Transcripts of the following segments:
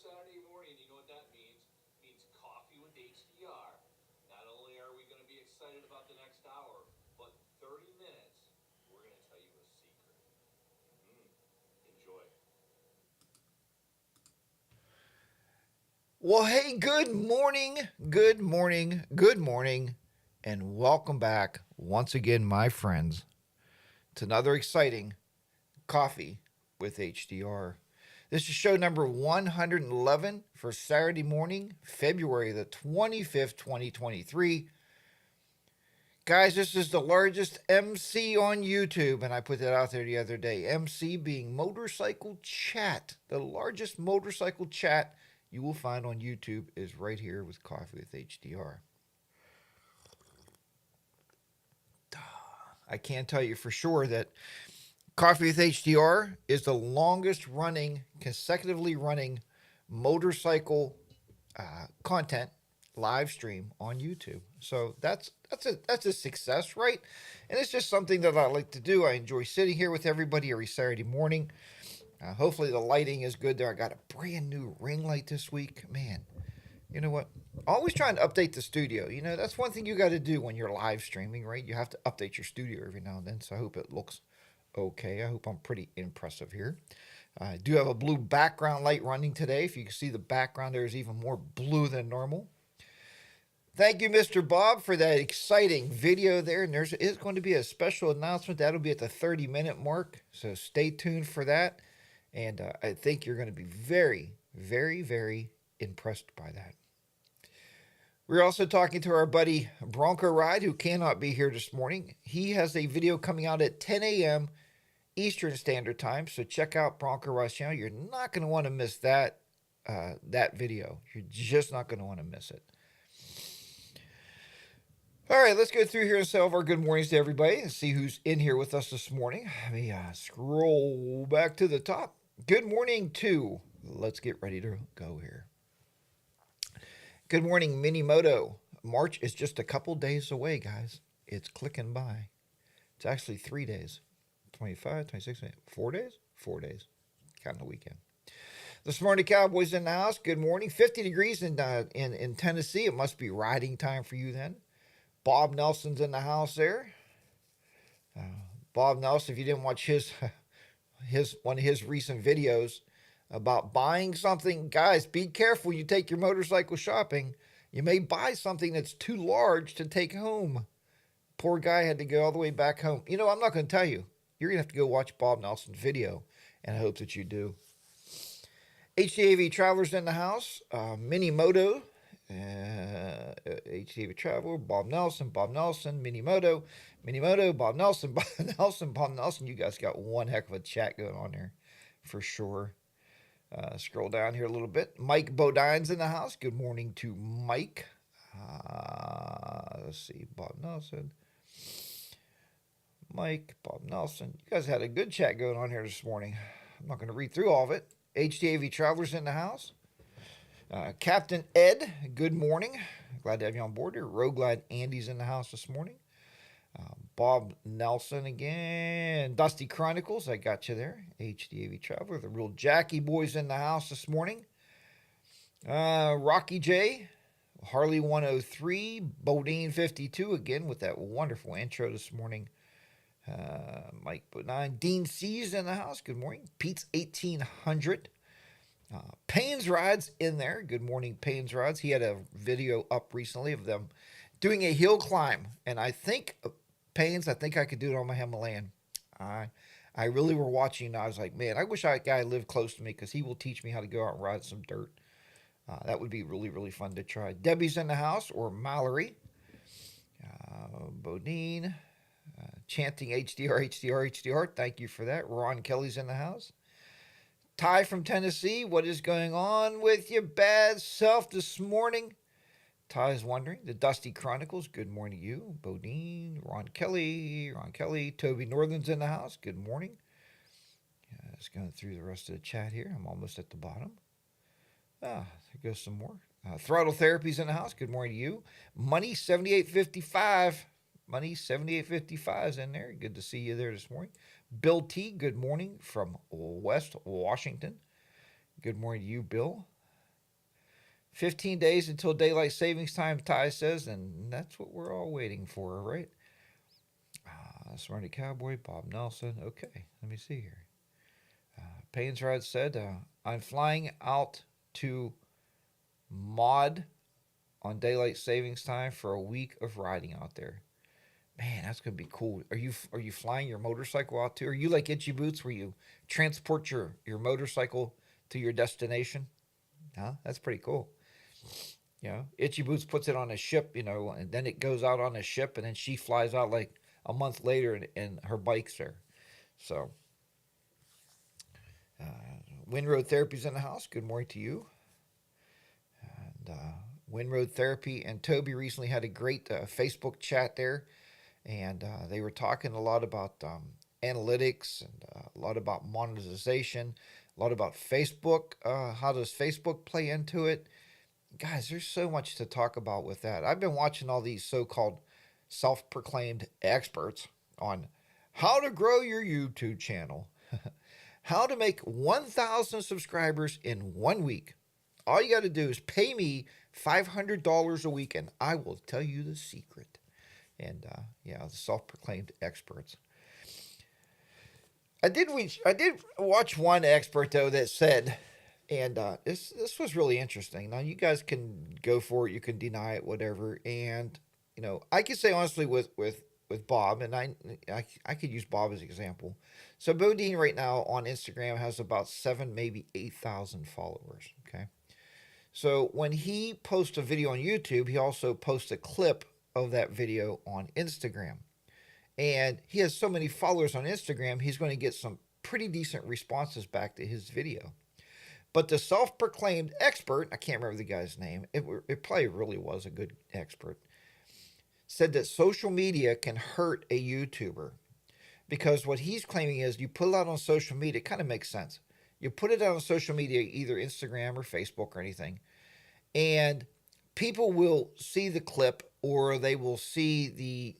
Saturday morning, you know what that means? It means coffee with HDR. Not only are we going to be excited about the next hour, but 30 minutes, we're going to tell you a secret. Enjoy. Well, hey, good morning, good morning, good morning, and welcome back once again, my friends, to another exciting Coffee with HDR. This is show number 111 for Saturday morning, February the 25th, 2023. Guys, this is the largest MC on YouTube, and I put that out there the other day. MC being motorcycle chat. The largest motorcycle chat you will find on YouTube is right here with Coffee with HDR. I can tell you for sure that Coffee with HDR is the longest running, consecutively running motorcycle content live stream on YouTube. So that's a success, right? And it's just something that I like to do. I enjoy sitting here with everybody every Saturday morning. Hopefully the lighting is good there. I got a brand new ring light this week. Man, you know what? Always trying to update the studio. You know, that's one thing you got to do when you're live streaming, right? You have to update your studio every now and then. So I hope it looks okay. I hope I'm pretty impressive here. I do have a blue background light running today. If you can see the background, there's even more blue than normal. Thank you, Mr. Bob, for that exciting video there. And there is going to be a special announcement. That'll be at the 30-minute mark. So stay tuned for that. And I think you're going to be very, very, very impressed by that. We're also talking to our buddy Bronco Ride, who cannot be here this morning. He has a video coming out at 10 a.m. Eastern Standard Time. So check out Bronco Ride's channel. You're not going to want to miss that video. You're just not going to want to miss it. All right, let's go through here and say all of our good mornings to everybody and see who's in here with us this morning. Let me scroll back to the top. Good morning to, let's get ready to go here. Good morning, Minimoto. March is just a couple days away, guys. It's clicking by. It's actually 3 days. 25, 26, 4 days? 4 days. Counting the weekend. The Smarty Cowboys in the house. Good morning. 50 degrees in Tennessee. It must be riding time for you then. Bob Nelson's in the house there. Bob Nelson, if you didn't watch his one of his recent videos about buying something, guys, be careful when you take your motorcycle shopping. You may buy something that's too large to take home. Poor guy had to go all the way back home. You know, I'm not going to tell you. You're going to have to go watch Bob Nelson's video, and I hope that you do. HDAV Travelers in the house. Minimoto. HDAV Traveler. Bob Nelson. Minimoto. Bob Nelson. Bob Nelson. You guys got one heck of a chat going on there for sure. Scroll down here a little bit. Mike Bodine's in the house. Good morning to Mike. Let's see. Bob Nelson. Mike, Bob Nelson. You guys had a good chat going on here this morning. I'm not going to read through all of it. HDAV Travelers in the house. Captain Ed, good morning. Glad to have you on board here. Road Glide Andy's in the house this morning. Bob Nelson again. Dusty Chronicles, I got you there. HDAV Traveler. The real Jackie boys in the house this morning. Rocky J. Harley 103. Bodine 52 again with that wonderful intro this morning. Mike Bodine. Dean C's in the house. Good morning. Pete's 1800. Payne's Rides in there. Good morning, Payne's Rides. He had a video up recently of them doing a hill climb. And I think, Payne's, I think I could do it on my Himalayan. I really were watching. I was like, man, I wish that guy lived close to me because he will teach me how to go out and ride some dirt. That would be really, really fun to try. Debbie's in the house, or Mallory. Bodine. Chanting HDR, HDR, HDR. Thank you for that. Ron Kelly's in the house. Ty from Tennessee, what is going on with your bad self this morning? Ty's wondering. The Dusty Chronicles, good morning to you. Bodine, Ron Kelly. Toby Northern's in the house, good morning. Just going through the rest of the chat here. I'm almost at the bottom. There goes some more. Throttle Therapy's in the house, good morning to you. Money 7855. Money 7855 is in there. Good to see you there this morning. Bill T, good morning from West Washington. Good morning to you, Bill. 15 days until daylight savings time, Ty says, and that's what we're all waiting for, right? Smarty Cowboy, Bob Nelson. Okay, let me see here. Payne's Rod said, I'm flying out to Mod on daylight savings time for a week of riding out there. Man, that's gonna be cool. Are you flying your motorcycle out too? Are you like Itchy Boots where you transport your motorcycle to your destination? Huh? That's pretty cool. Itchy Boots puts it on a ship, and then it goes out on a ship, and then she flies out like a month later, and her bike's there. So, Windroad Therapy's in the house. Good morning to you. And Windroad Therapy and Toby recently had a great Facebook chat there, and they were talking a lot about analytics and a lot about monetization, a lot about Facebook. How does Facebook play into it? Guys, there's so much to talk about with that. I've been watching all these so-called self-proclaimed experts on how to grow your YouTube channel, how to make 1,000 subscribers in 1 week. All you got to do is pay me $500 a week, and I will tell you the secret. And the self-proclaimed experts. I did watch one expert though that said, and this was really interesting. Now you guys can go for it, you can deny it, whatever. And I can say honestly with Bob, and I could use Bob as an example. So Bodine right now on Instagram has about 7, maybe 8,000 followers. Okay, so when he posts a video on YouTube, he also posts a clip of that video on Instagram. And he has so many followers on Instagram, he's going to get some pretty decent responses back to his video. But the self-proclaimed expert, I can't remember the guy's name, it probably really was a good expert, said that social media can hurt a YouTuber. Because what he's claiming is you put it out on social media, it kind of makes sense. You put it out on social media, either Instagram or Facebook or anything, and people will see the clip or they will see the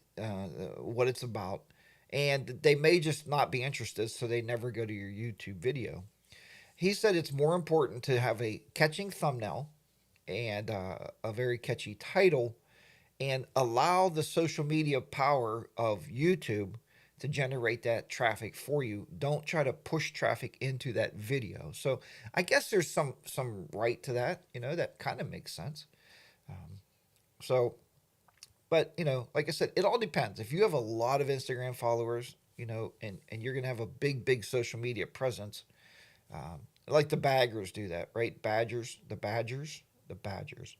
what it's about, and they may just not be interested, so they never go to your YouTube video. He said it's more important to have a catching thumbnail and a very catchy title and allow the social media power of YouTube to generate that traffic for you. Don't try to push traffic into that video. So I guess there's some right to that. That kind of makes sense. But like I said, it all depends. If you have a lot of Instagram followers, and you're gonna have a big social media presence, like the Baggers do that, right? The Badgers.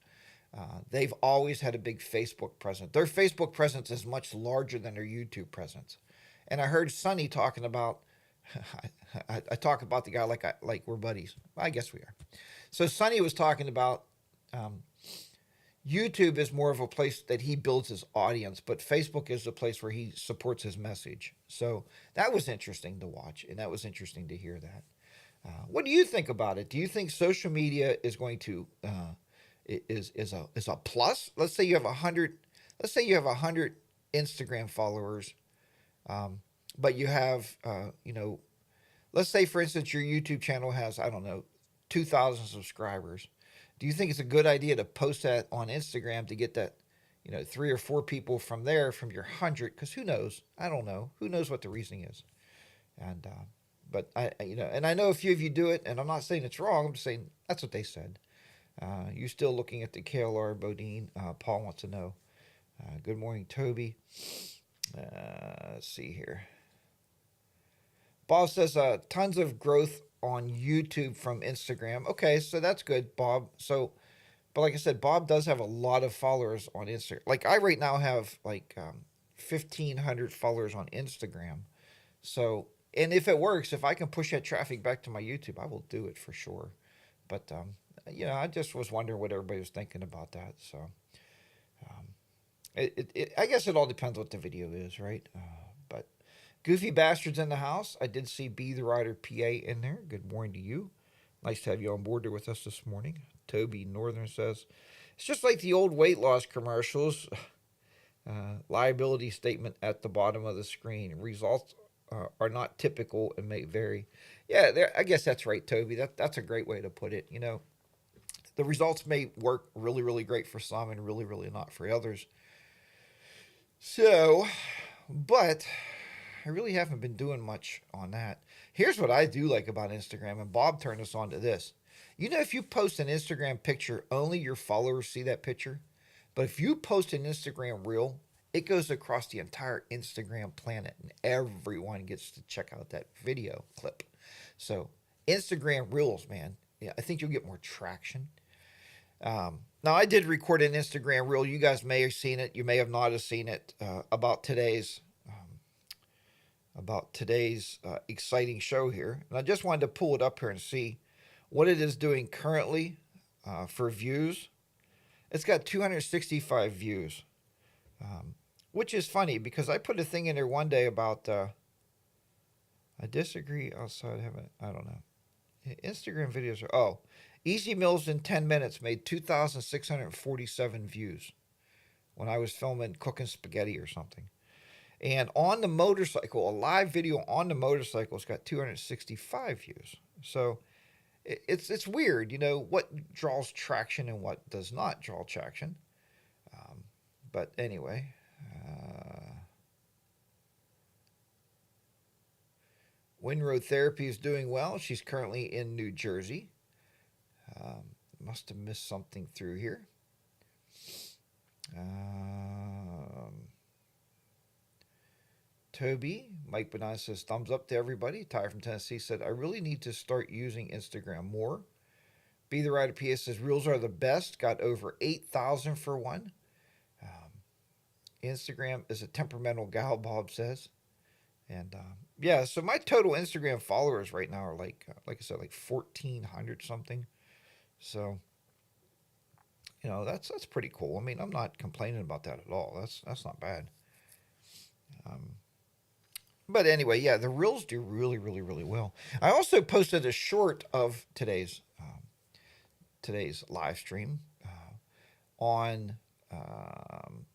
They've always had a big Facebook presence. Their Facebook presence is much larger than their YouTube presence. And I heard Sonny talking about. I talk about the guy like we're buddies. I guess we are. So Sonny was talking about. YouTube is more of a place that he builds his audience, but Facebook is a place where he supports his message. So that was interesting to watch, and that was interesting to hear that. What do you think about it? Do you think social media is going to is a plus? Let's say you have 100. Let's say you have 100 Instagram followers, but you have let's say for instance your YouTube channel has 2,000 subscribers. Do you think it's a good idea to post that on Instagram to get that, 3 or 4 people from there, from your 100? Because who knows? I don't know. Who knows what the reasoning is? And, but and I know a few of you do it, and I'm not saying it's wrong. I'm just saying that's what they said. You still looking at the KLR Bodine? Paul wants to know. Good morning, Toby. Let's see here. Bob says tons of growth on YouTube from Instagram. Okay, so that's good, Bob. So, but like I said, Bob does have a lot of followers on Instagram. Like I right now have 1,500 followers on Instagram. So, and if it works, if I can push that traffic back to my YouTube, I will do it for sure. But I just was wondering what everybody was thinking about that. So, I guess it all depends what the video is, right? But Goofy Bastards in the house. I did see B the Rider PA in there. Good morning to you. Nice to have you on board there with us this morning. Toby Northern says, it's just like the old weight loss commercials. Liability statement at the bottom of the screen. Results are not typical and may vary. Yeah, I guess that's right, Toby. That's a great way to put it. The results may work really, really great for some and really, really not for others. So, but I really haven't been doing much on that. Here's what I do like about Instagram, and Bob turned us on to this. You know, if you post an Instagram picture, only your followers see that picture. But if you post an Instagram reel, it goes across the entire Instagram planet, and everyone gets to check out that video clip. So, Instagram reels, man, yeah, I think you'll get more traction. Now, I did record an Instagram reel. You guys may have seen it. You may have not have seen it about today's exciting show here. And I just wanted to pull it up here and see what it is doing currently for views. It's got 265 views, which is funny because I put a thing in there one day about I disagree outside heaven. I don't know. Instagram videos are Easy Meals in 10 minutes made 2,647 views when I was filming cooking spaghetti or something. And on the motorcycle, a live video on the motorcycle has got 265 views. So it's weird, you know, what draws traction and what does not draw traction. But anyway, Windroad Therapy is doing well. She's currently in New Jersey. Must have missed something through here. Toby, Mike Benign says, thumbs up to everybody. Ty from Tennessee said, I really need to start using Instagram more. Be the Rider PS says, reels are the best. Got over 8,000 for one. Instagram is a temperamental gal, Bob says. And yeah, so my total Instagram followers right now are like I said, like 1,400 something. So, you know, that's pretty cool. I mean, I'm not complaining about that at all. That's not bad. But anyway, yeah, the reels do really, really, really well. I also posted a short of today's live stream on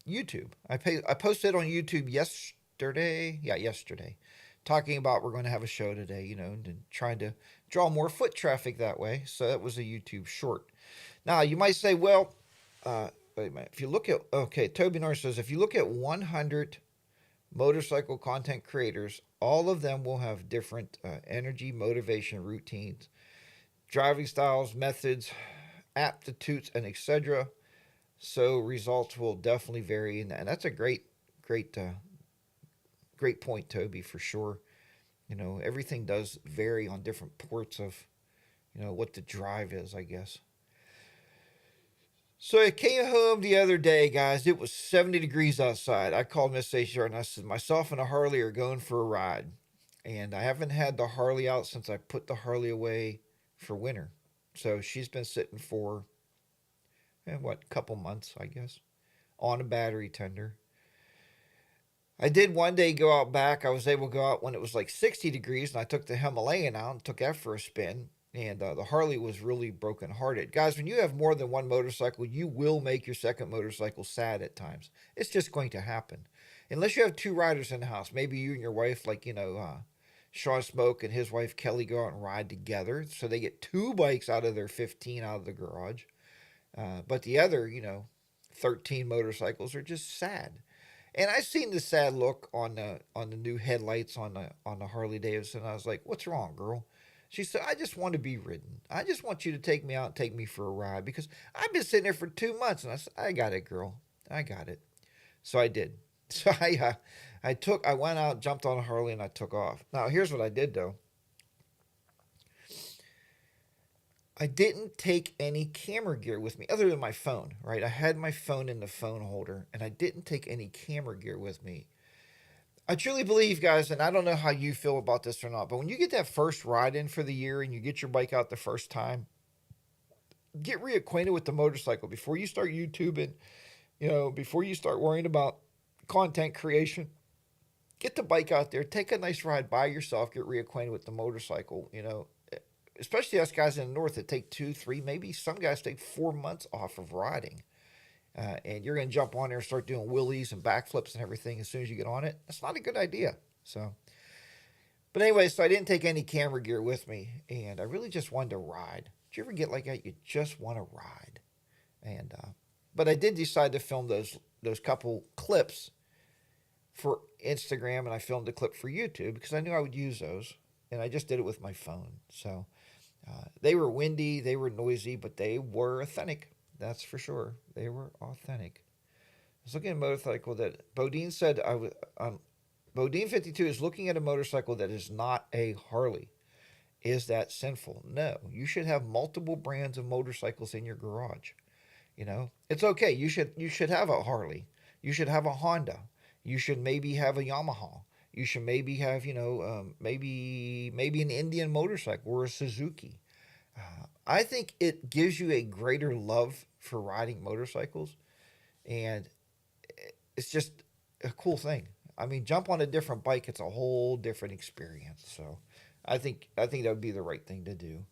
YouTube. I posted on YouTube yesterday. Yeah, yesterday. Talking about we're going to have a show today, you know, and trying to draw more foot traffic that way. So that was a YouTube short. Now, you might say, well, wait a minute. If you look at, Toby Norris says, if you look at 100 motorcycle content creators, all of them will have different energy, motivation, routines, driving styles, methods, aptitudes, and etc. So results will definitely vary. And that's a great point, Toby, for sure. You know, everything does vary on different ports of, you know, what the drive is, I guess. So I came home the other day, guys. It was 70 degrees outside. I called Miss HR and I said, myself and a Harley are going for a ride. And I haven't had the Harley out since I put the Harley away for winter. So she's been sitting for, couple months, I guess, on a battery tender. I did one day go out back. I was able to go out when it was like 60 degrees, and I took the Himalayan out and took that for a spin. And the Harley was really brokenhearted. Guys, when you have more than one motorcycle, you will make your second motorcycle sad at times. It's just going to happen. Unless you have two riders in the house. Maybe you and your wife, like, you know, Sean Smoke and his wife Kelly go out and ride together. So they get two bikes out of their 15 out of the garage. But the other, you know, 13 motorcycles are just sad. And I seen the sad look on the new headlights on the Harley Davidson. I was like, "What's wrong, girl?" She said, "I just want to be ridden. I just want you to take me out and take me for a ride because I've been sitting there for 2 months." And I said, "I got it, girl. I got it." So I did. So I went out, jumped on a Harley, and I took off. Now here's what I did though. I didn't take any camera gear with me other than my phone, right? I had my phone in the phone holder and I didn't take any camera gear with me. I truly believe, guys, and I don't know how you feel about this or not, but when you get that first ride in for the year and you get your bike out the first time, get reacquainted with the motorcycle before you start YouTubing, you know, before you start worrying about content creation. Get the bike out there, take a nice ride by yourself, get reacquainted with the motorcycle, you know. Especially us guys in the north that take 2, 3, maybe some guys take 4 months off of riding. And you're going to jump on there and start doing wheelies and backflips and everything as soon as you get on it. That's not a good idea. But anyway, so I didn't take any camera gear with me. And I really just wanted to ride. you ever get like that? You just want to ride. And but I did decide to film those couple clips for Instagram, and I filmed a clip for YouTube because I knew I would use those, and I just did it with my phone. So they were windy, they were noisy, but they were authentic. That's for sure. They were authentic. I was looking at a motorcycle that Bodine said I was. Bodine 52 is looking at a motorcycle that is not a Harley. Is that sinful? No. You should have multiple brands of motorcycles in your garage. You know, it's okay. You should have a Harley. You should have a Honda. You should maybe have a Yamaha. You should maybe have maybe an Indian motorcycle or a Suzuki. I think it gives you a greater love for riding motorcycles, and it's just a cool thing. I mean, jump on a different bike; it's a whole different experience. So, I think that would be the right thing to do.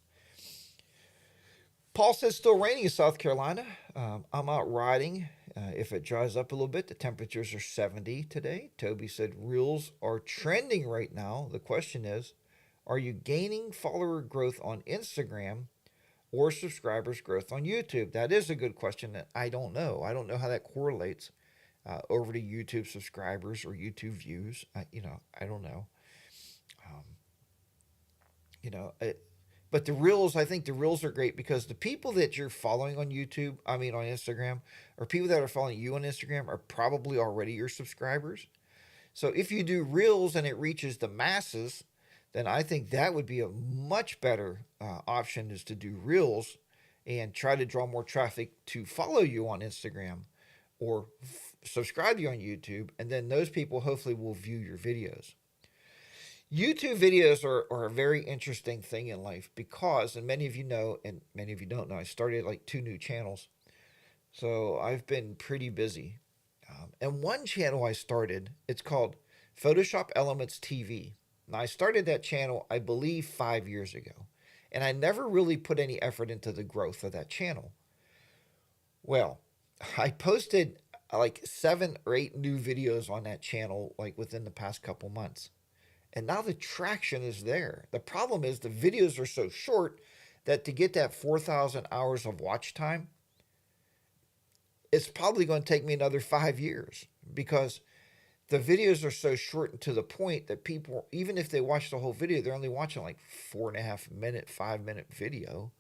Paul says still raining in South Carolina. I'm out riding. If it dries up a little bit, the temperatures are 70 today. Toby said reels are trending right now. The question is, are you gaining follower growth on Instagram or subscribers growth on YouTube? That is a good question that I don't know. I don't know how that correlates over to YouTube subscribers or YouTube views. I don't know. Um, you know, it, but the reels, I think the reels are great because the people that you're following on YouTube, I mean on Instagram, or people that are following you on Instagram are probably already your subscribers. So if you do reels and it reaches the masses, then I think that would be a much better option is to do reels and try to draw more traffic to follow you on Instagram or subscribe to you on YouTube. And then those people hopefully will view your videos. YouTube videos are a very interesting thing in life because, and many of you know, and many of you don't know, I started like 2 new channels. So I've been pretty busy. And one channel I started, it's called Photoshop Elements TV. Now, I started that channel, I believe, 5 years ago. And I never really put any effort into the growth of that channel. Well, I posted like 7 or 8 new videos on that channel like within the past couple months. And now the traction is there. The problem is the videos are so short that to get that 4,000 hours of watch time, it's probably going to take me another 5 years because the videos are so short and to the point that people, even if they watch the whole video, they're only watching like 4.5 minute, 5 minute video.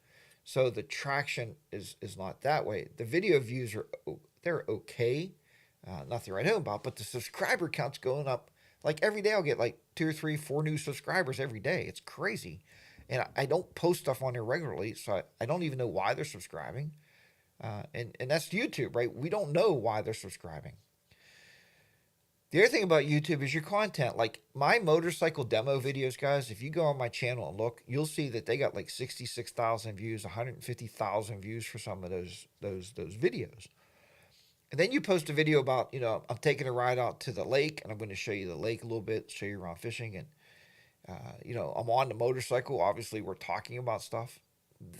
So the traction is not that way. The video views they're okay, nothing to write home about, but the subscriber count's going up. Like every day I'll get like 2 or 3, 4 new subscribers every day. It's crazy. And I don't post stuff on there regularly, so I don't even know why they're subscribing. And that's YouTube, right? We don't know why they're subscribing. The other thing about YouTube is your content. Like my motorcycle demo videos, guys, if you go on my channel and look, you'll see that they got like 66,000 views, 150,000 views for some of those videos. And then you post a video about, I'm taking a ride out to the lake and I'm going to show you the lake a little bit, show you around fishing. And, I'm on the motorcycle. Obviously, we're talking about stuff.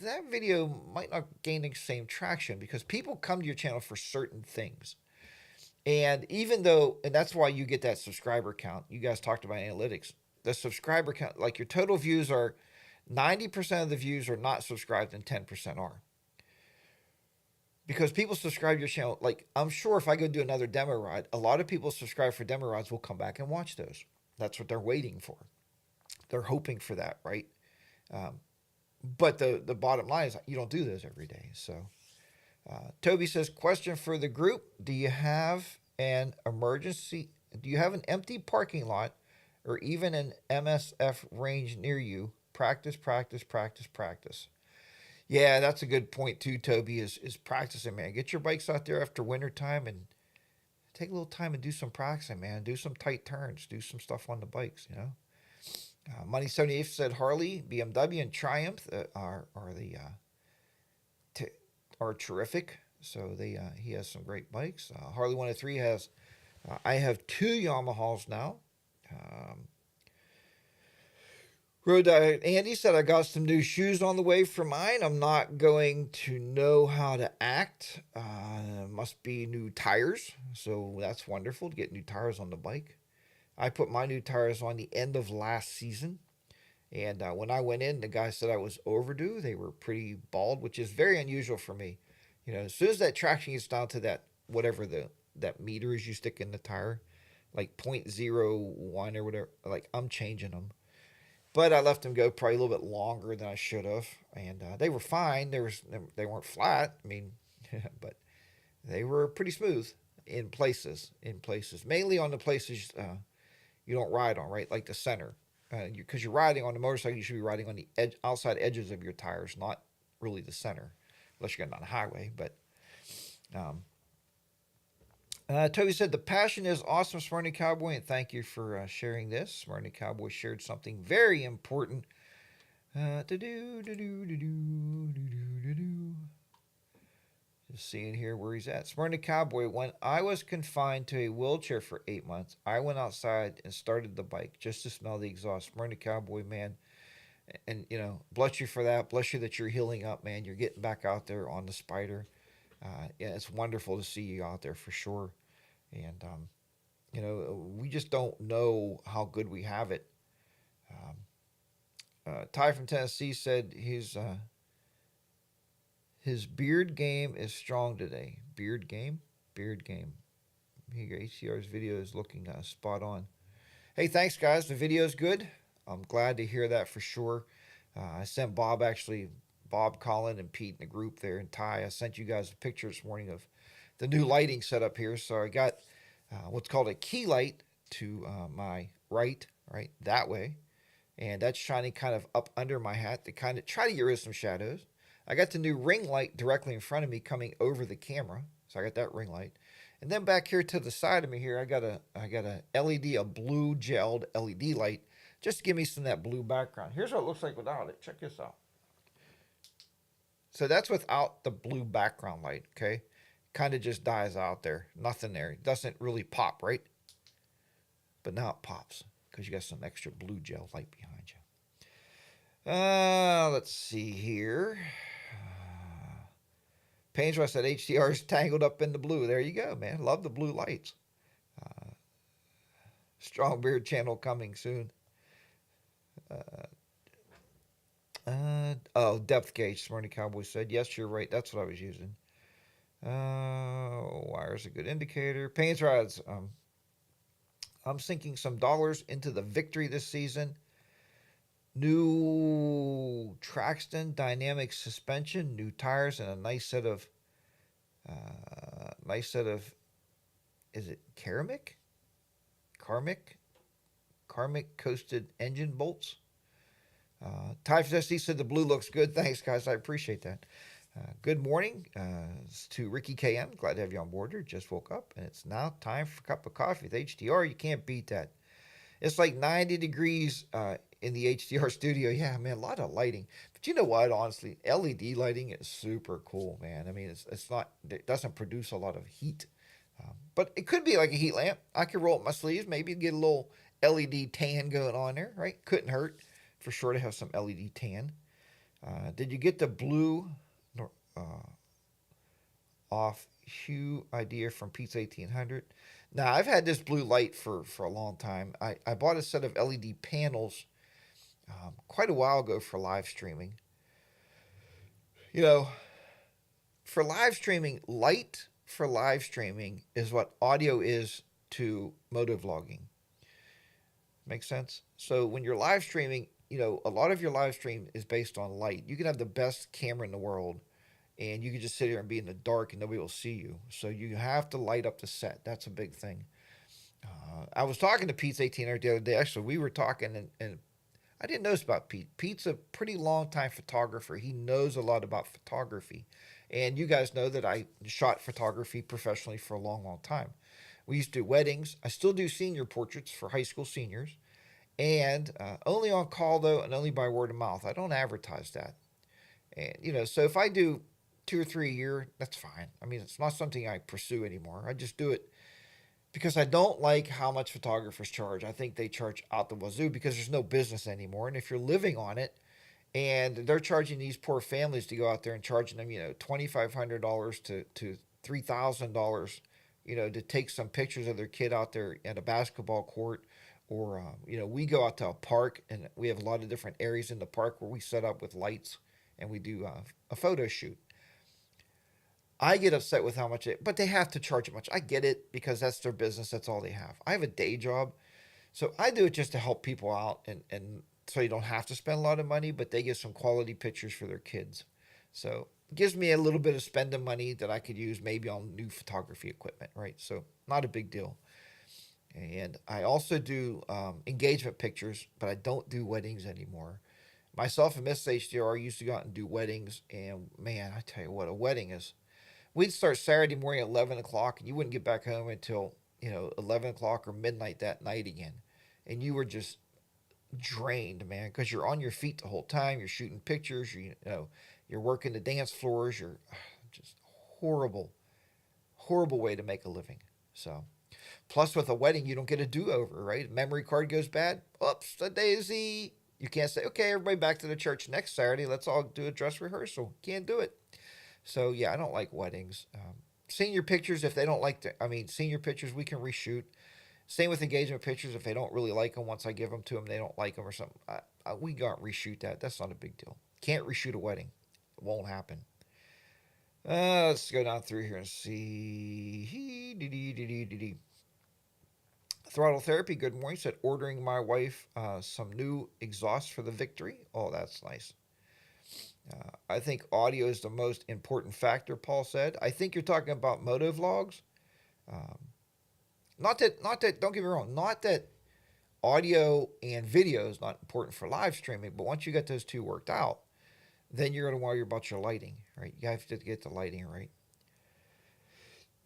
That video might not gain the same traction because people come to your channel for certain things. And and that's why you get that subscriber count. You guys talked about analytics. The subscriber count, like your total views are 90% of the views are not subscribed and 10% are. Because people subscribe to your channel. Like, I'm sure if I go do another demo ride, a lot of people subscribe for demo rides will come back and watch those. That's what they're waiting for. They're hoping for that, right? But the bottom line is you don't do those every day. So Toby says, question for the group. Do you have an empty parking lot or even an MSF range near you? Practice, practice, practice, practice. Yeah, that's a good point too, Toby, is practicing, man. Get your bikes out there after winter time and take a little time and do some practicing, man. Do some tight turns. Do some stuff on the bikes, Money 78 said Harley, BMW, and Triumph are terrific. So he has some great bikes. Harley 103 has, I have 2 Yamahas now. Andy said, I got some new shoes on the way for mine. I'm not going to know how to act. Must be new tires. So that's wonderful to get new tires on the bike. I put my new tires on the end of last season. And when I went in, the guy said I was overdue. They were pretty bald, which is very unusual for me. As soon as that traction gets down to that, whatever that meter is you stick in the tire, like 0.01 or whatever, like I'm changing them. But I left them go probably a little bit longer than I should have, and they were fine. They weren't flat. I mean, but they were pretty smooth in places. Mainly on the places you don't ride on, right? Like the center, because you're riding on the motorcycle, you should be riding on the outside edges of your tires, not really the center, unless you're getting on the highway. But um, Toby said the passion is awesome, Smarty Cowboy, and thank you for sharing this. Smarty Cowboy shared something very important. Just seeing here where he's at. Smarty Cowboy, when I was confined to a wheelchair for 8 months, I went outside and started the bike just to smell the exhaust. Smarty Cowboy, man. And, bless you for that. Bless you that you're healing up, man. You're getting back out there on the Spider. Yeah, it's wonderful to see you out there for sure. And, we just don't know how good we have it. Ty from Tennessee said his beard game is strong today. Beard game? Beard game. Here, HDR's video is looking spot on. Hey, thanks, guys. The video is good. I'm glad to hear that for sure. I sent Bob, Colin, and Pete in the group there, and Ty. I sent you guys a picture this morning of the new lighting setup here. So I got what's called a key light to my right that way. And that's shining kind of up under my hat to kind of try to get rid of some shadows. I got the new ring light directly in front of me coming over the camera. So I got that ring light. And then back here to the side of me here, I got a LED, a blue gelled LED light, just to give me some of that blue background. Here's what it looks like without it. Check this out. So that's without the blue background light, okay? Kind of just dies out there. Nothing there. It doesn't really pop, right? But now it pops because you got some extra blue gel light behind you. Let's see here. Painesworth said HDR is tangled up in the blue. There you go, man. Love the blue lights. Strong Beard channel coming soon. Depth gauge, Smarty Cowboy said. Yes, you're right. That's what I was using. Wire's a good indicator. Pains rods. I'm sinking some dollars into the Victory this season. New Traxton dynamic suspension, new tires, and a nice set of is it Karmic coasted engine bolts. Typhus SD said the blue looks good. Thanks, guys. I appreciate that. Good morning to Ricky KM. Glad to have you on board here. Just woke up, and it's now time for a cup of coffee with HDR. You can't beat that. It's like 90 degrees in the HDR studio. Yeah, man, a lot of lighting. But you know what? Honestly, LED lighting is super cool, man. I mean, it doesn't produce a lot of heat. But it could be like a heat lamp. I could roll up my sleeves, maybe get a little LED tan going on there, right? Couldn't hurt for sure to have some LED tan. Did you get the blue off hue idea from Pete's 1800? Now, I've had this blue light for a long time. I bought a set of LED panels quite a while ago for live streaming. For live streaming, light for live streaming is what audio is to motovlogging. Make sense? So when you're live streaming, a lot of your live stream is based on light. You can have the best camera in the world, and you can just sit here and be in the dark and nobody will see you. So you have to light up the set. That's a big thing. I was talking to Pete's 1800 the other day. Actually, we were talking, and I didn't know this about Pete. Pete's a pretty long-time photographer. He knows a lot about photography. And you guys know that I shot photography professionally for a long, long time. We used to do weddings. I still do senior portraits for high school seniors. And only on call, though, and only by word of mouth. I don't advertise that. And, so if I do 2 or 3 a year, that's fine. I mean, it's not something I pursue anymore. I just do it because I don't like how much photographers charge. I think they charge out the wazoo because there's no business anymore. And if you're living on it and they're charging these poor families to go out there and charging them, $2,500 to $3,000, to take some pictures of their kid out there at a basketball court or we go out to a park, and we have a lot of different areas in the park where we set up with lights, and we do a photo shoot. I get upset with how much but they have to charge it much. I get it because that's their business. That's all they have. I have a day job, so I do it just to help people out, and so you don't have to spend a lot of money, but they get some quality pictures for their kids. So it gives me a little bit of spending money that I could use maybe on new photography equipment, right? So not a big deal. And I also do engagement pictures, but I don't do weddings anymore. Myself and Miss HDR used to go out and do weddings, and man, I tell you what, a wedding is. We'd start Saturday morning at 11 o'clock, and you wouldn't get back home until 11 o'clock or midnight that night again, and you were just drained, man, because you're on your feet the whole time. You're shooting pictures. You're working the dance floors. You're just horrible, horrible way to make a living. So. Plus, with a wedding, you don't get a do-over, right? Memory card goes bad. Oops, a daisy. You can't say, okay, everybody back to the church next Saturday. Let's all do a dress rehearsal. Can't do it. So, yeah, I don't like weddings. Senior pictures, if they don't like senior pictures, we can reshoot. Same with engagement pictures. If they don't really like them, once I give them to them, they don't like them or something. We can't reshoot that. That's not a big deal. Can't reshoot a wedding. It won't happen. Let's go down through here and see. Throttle Therapy, good morning. Said ordering my wife some new exhaust for the Victory. Oh, that's nice. I think audio is the most important factor, Paul said. I think you're talking about moto vlogs. Not that, don't get me wrong, not that audio and video is not important for live streaming, but once you get those two worked out, then you're going to worry about your lighting, right? You have to get the lighting right.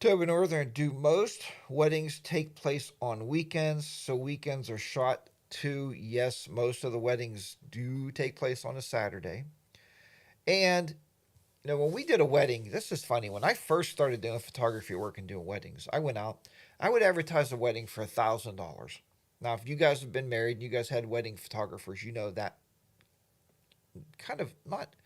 Toby Northern, do most weddings take place on weekends? So weekends are shot too? Yes, most of the weddings do take place on a Saturday. And, when we did a wedding, this is funny. When I first started doing photography work and doing weddings, I went out, I would advertise a wedding for $1,000. Now, if you guys have been married and you guys had wedding photographers, you know that kind of not.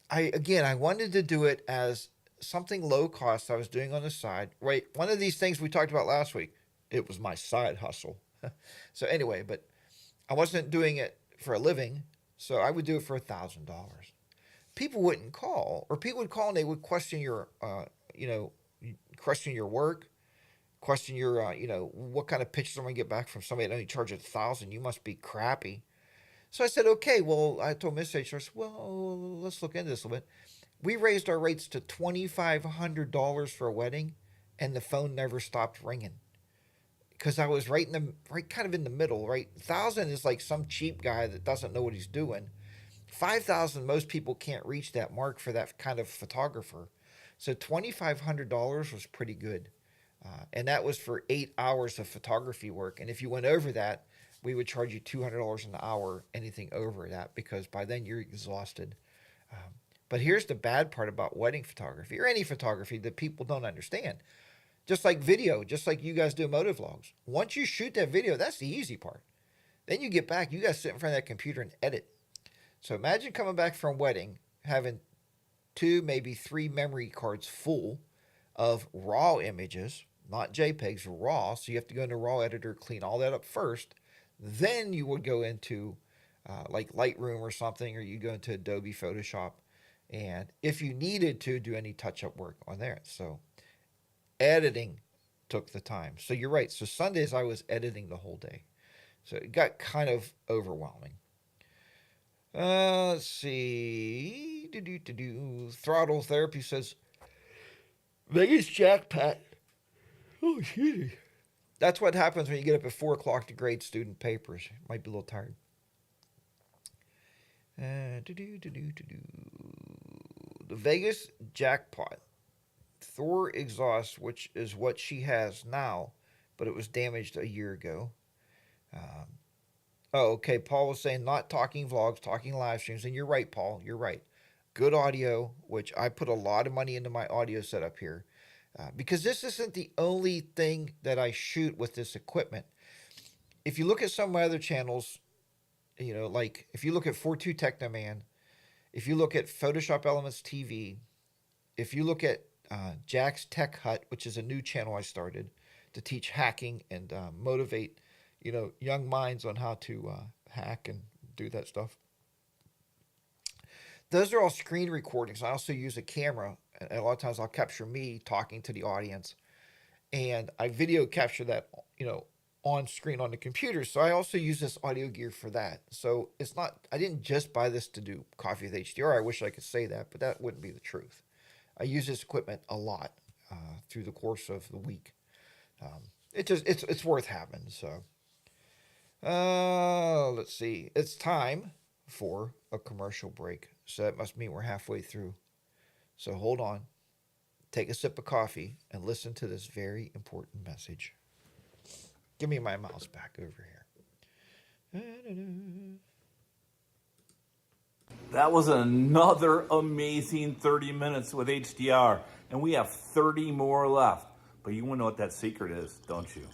I wanted to do it as something low cost I was doing on the side, right? One of these things we talked about last week, it was my side hustle. So anyway, but I wasn't doing it for a living, so I would do it for $1,000. People wouldn't call, or people would call and they would question your, question your work, question your, what kind of pictures I'm gonna get back from somebody that only charges $1,000. You must be crappy. So I said, okay, well, I told Miss HR, I said, well, let's look into this a little bit. We raised our rates to $2,500 for a wedding, and the phone never stopped ringing. Because I was kind of in the middle, right? 1,000 is like some cheap guy that doesn't know what he's doing. 5,000, most people can't reach that mark for that kind of photographer. So $2,500 was pretty good. And that was for 8 hours of photography work. And if you went over that, we would charge you $200 an hour, anything over that, because by then you're exhausted. But here's the bad part about wedding photography, or any photography that people don't understand. Just like video, just like you guys do moto vlogs. Once you shoot that video, that's the easy part. Then you get back, you guys sit in front of that computer and edit. So imagine coming back from a wedding, having 2, maybe 3 memory cards full of raw images, not JPEGs, raw. So you have to go into RAW editor, clean all that up first. Then you would go into like Lightroom or something, or you go into Adobe Photoshop. And if you needed to do any touch-up work on there. So editing took the time. So you're right. So Sundays I was editing the whole day. So it got kind of overwhelming. Let's see. Throttle Therapy says, Vegas Jackpot. Oh, excuse me. That's what happens when you get up at 4 o'clock to grade student papers. Might be a little tired. The Vegas Jackpot. Thor exhaust, which is what she has now, but it was damaged a year ago. Okay. Paul was saying not talking vlogs, talking live streams. And you're right, Paul. You're right. Good audio, which I put a lot of money into my audio setup here. Because this isn't the only thing that I shoot with this equipment. If you look at some of my other channels, like if you look at 42 Technoman, if you look at Photoshop Elements TV, if you look at Jack's Tech Hut, which is a new channel I started to teach hacking and motivate, young minds on how to hack and do that stuff. Those are all screen recordings. I also use a camera, and a lot of times I'll capture me talking to the audience, and I video capture that, on screen on the computer. So I also use this audio gear for that. So it's not, I didn't just buy this to do Coffee with HDR. I wish I could say that, but that wouldn't be the truth. I use this equipment a lot through the course of the week. It's worth having. So let's see. It's time for a commercial break. So that must mean we're halfway through. So hold on, take a sip of coffee, and listen to this very important message. Give me my mouse back over here. That was another amazing 30 minutes with HDR, and we have 30 more left. But you want to know what that secret is, don't you?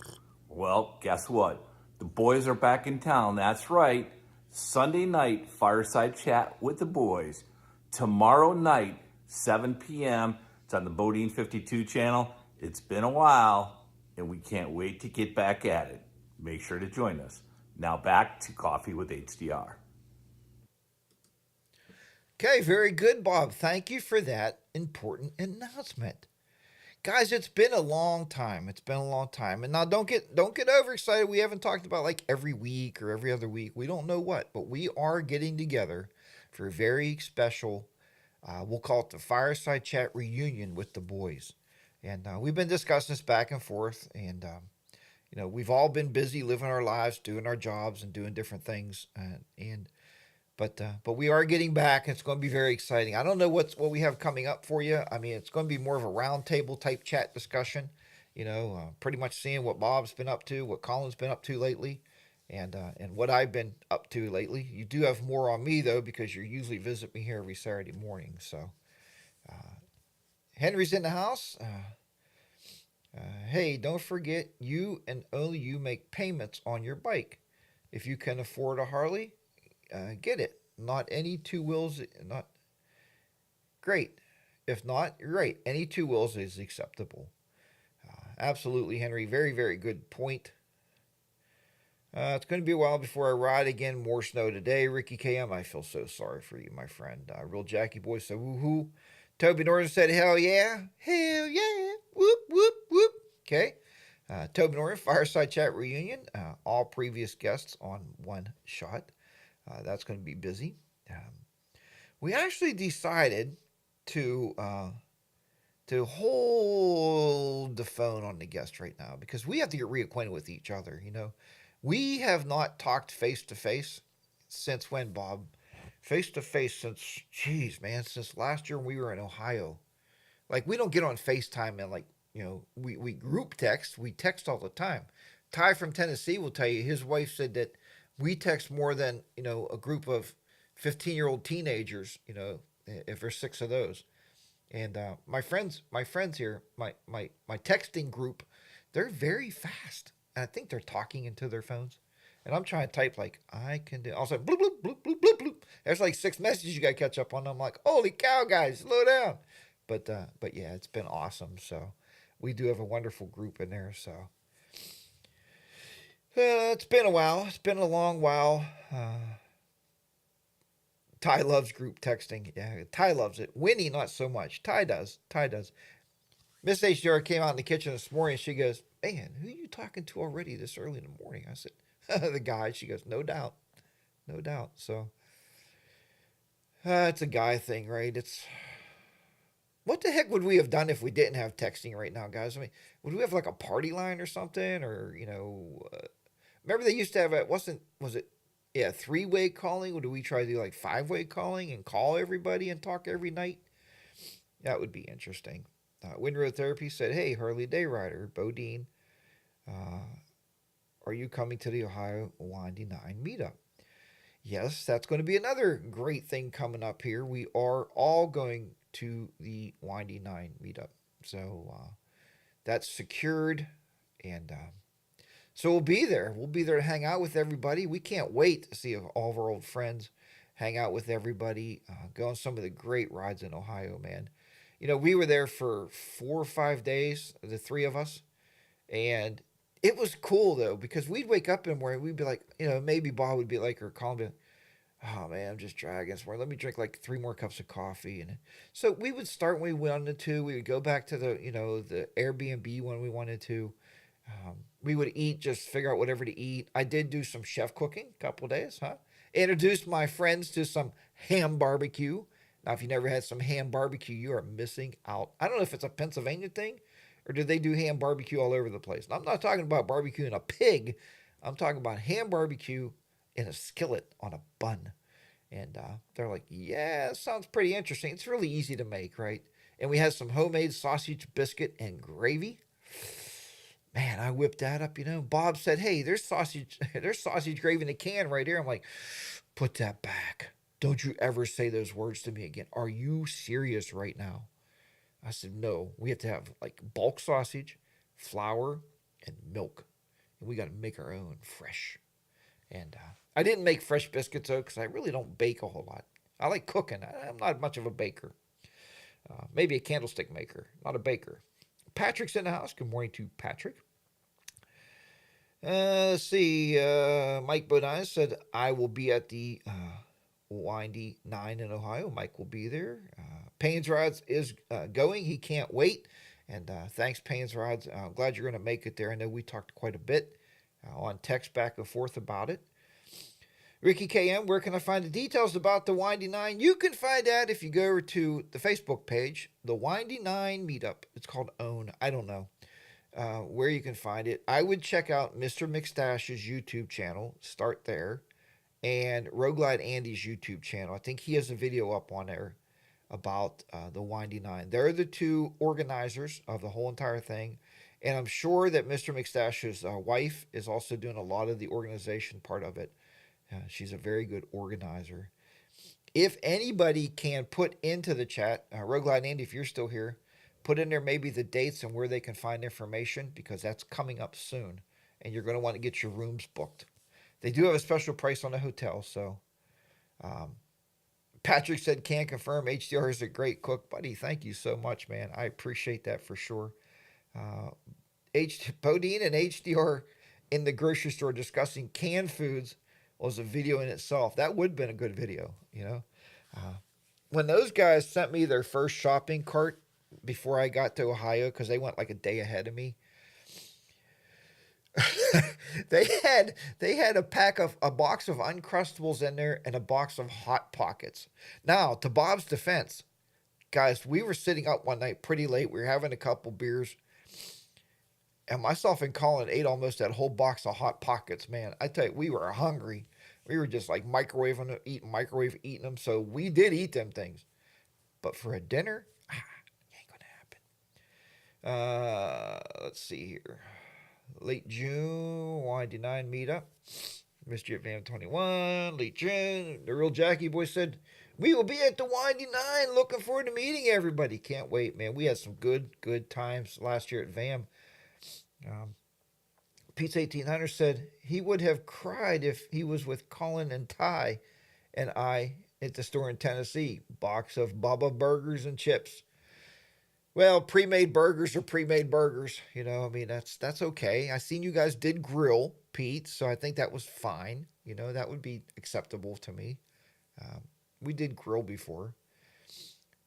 Well, guess what? The boys are back in town. That's right. Sunday night, Fireside Chat with the boys. Tomorrow night, 7 p.m. It's on the Bodine 52 channel. It's been a while, and we can't wait to get back at it. Make sure to join us. Now back to Coffee with HDR. Okay, very good, Bob. Thank you for that important announcement. Guys, it's been a long time. It's been a long time. And now don't get overexcited. We haven't talked about like every week or every other week. We don't know what, but we are getting together for a very special, we'll call it the Fireside Chat reunion with the boys. And we've been discussing this back and forth. And, we've all been busy living our lives, doing our jobs and doing different things. But we are getting back. It's going to be very exciting. I don't know what we have coming up for you. I mean, it's going to be more of a roundtable type chat discussion, pretty much seeing what Bob's been up to, what Colin's been up to lately, and what I've been up to lately. You do have more on me, though, because you usually visit me here every Saturday morning. So Henry's in the house. Hey, don't forget, you and only you make payments on your bike. If you can afford a Harley, get it. Not any two wheels, not great. If not, great. Any two wheels is acceptable. Absolutely, Henry. Very, very good point. It's going to be a while before I ride again. More snow today. Ricky KM, I feel so sorry for you, my friend. Real Jackie Boy said, woohoo. Toby Norton said, hell yeah. Hell yeah. Whoop, whoop, whoop. Okay. Toby Norton, Fireside Chat reunion. All previous guests on one shot. That's going to be busy. We actually decided to hold the phone on the guest right now because we have to get reacquainted with each other. We have not talked face to face since when, Bob? Face to face since last year when we were in Ohio. Like, we don't get on FaceTime and we group text. We text all the time. Ty from Tennessee will tell you his wife said that we text more than, a group of 15-year-old teenagers, if there's 6 of those. And my friends here, my texting group, they're very fast. And I think they're talking into their phones. And I'm trying to type like I can do. Also, bloop, bloop, bloop, bloop, bloop, bloop. There's like 6 messages you got to catch up on. I'm like, holy cow, guys, slow down. But yeah, it's been awesome. So we do have a wonderful group in there. So it's been a while. It's been a long while. Ty loves group texting. Yeah, Ty loves it. Winnie, not so much. Ty does. Miss HDR came out in the kitchen this morning. She goes, man, who are you talking to already this early in the morning? I said, the guy. She goes, no doubt. So it's a guy thing, right? What the heck would we have done if we didn't have texting right now, guys? I mean, would we have like a party line or something? Or, remember they used to have was it 3-way calling? Or do we try to do like 5-way calling and call everybody and talk every night? That would be interesting. Windrow Therapy said, hey, Harley Day Rider, Bodine, are you coming to the Ohio Windy 9 meetup? Yes, that's going to be another great thing coming up here. We are all going to the Windy 9 meetup. So that's secured. And so we'll be there. We'll be there to hang out with everybody. We can't wait to see all of our old friends, hang out with everybody, go on some of the great rides in Ohio, man. We were there for 4 or 5 days, the 3 of us. And It was cool though, because we'd wake up in the morning, we'd be like, maybe Bob would be like, or Colin would be like, oh man, I'm just dragging this morning. Let me drink like 3 more cups of coffee. And so we would start when we wanted to. We would go back to the Airbnb when we wanted to. We would eat, just figure out whatever to eat. I did do some chef cooking a couple of days, huh? Introduced my friends to some ham barbecue. Now, if you never had some ham barbecue, you are missing out. I don't know if it's a Pennsylvania thing or do they do ham barbecue all over the place. And I'm not talking about barbecuing a pig. I'm talking about ham barbecue in a skillet on a bun. And they're like, yeah, sounds pretty interesting. It's really easy to make, right? And we had some homemade sausage biscuit and gravy. Man, I whipped that up, Bob said, hey, there's sausage gravy in a can right here. I'm like, put that back. Don't you ever say those words to me again. Are you serious right now? I said, no, we have to have like bulk sausage, flour, and milk. And we got to make our own fresh. And I didn't make fresh biscuits, though, because I really don't bake a whole lot. I like cooking. I'm not much of a baker. Maybe a candlestick maker, not a baker. Patrick's in the house. Good morning to Patrick. Let's see. Mike Bodine said, I will be at the Windy 9 in Ohio. Mike will be there. Payne's Rods is going. He can't wait. And thanks, Payne's Rods. I'm glad you're going to make it there. I know we talked quite a bit on text back and forth about it. Ricky KM, where can I find the details about the Windy 9? You can find that if you go over to the Facebook page, the Windy 9 Meetup. It's called OWN. I don't know where you can find it. I would check out Mr. McStash's YouTube channel. Start there. And Roguelite Andy's YouTube channel. I think he has a video up on there about the Windy 9. They're the two organizers of the whole entire thing. And I'm sure that Mr. McStash's wife is also doing a lot of the organization part of it. She's a very good organizer. If anybody can put into the chat, Roguelite Andy, if you're still here, put in there maybe the dates and where they can find information, because that's coming up soon. And you're going to want to get your rooms booked. They do have a special price on the hotel. So Patrick said, can confirm HDR is a great cook. Buddy, thank you so much, man. I appreciate that for sure. Bodine and HDR in the grocery store discussing canned foods was a video in itself. That would have been a good video, when those guys sent me their first shopping cart before I got to Ohio, because they went like a day ahead of me. they had a box of Uncrustables in there and a box of Hot Pockets. Now, to Bob's defense, guys, we were sitting up one night pretty late. We were having a couple beers. And myself and Colin ate almost that whole box of Hot Pockets, man. I tell you, we were hungry. We were just like microwaving them, eating them. So we did eat them things. But for a dinner, ain't going to happen. Let's see here. Late June, Windy 9 meetup. Mischief Van 21, late June. The real Jackie boy said, we will be at the Windy 9. Looking forward to meeting everybody. Can't wait, man. We had some good times last year at VAM. Pete's 1800 said he would have cried if he was with Colin and Ty and I at the store in Tennessee. Box of Bubba burgers and chips. Well, pre-made burgers are pre-made burgers. That's okay. I seen you guys did grill, Pete, so I think that was fine. That would be acceptable to me. We did grill before.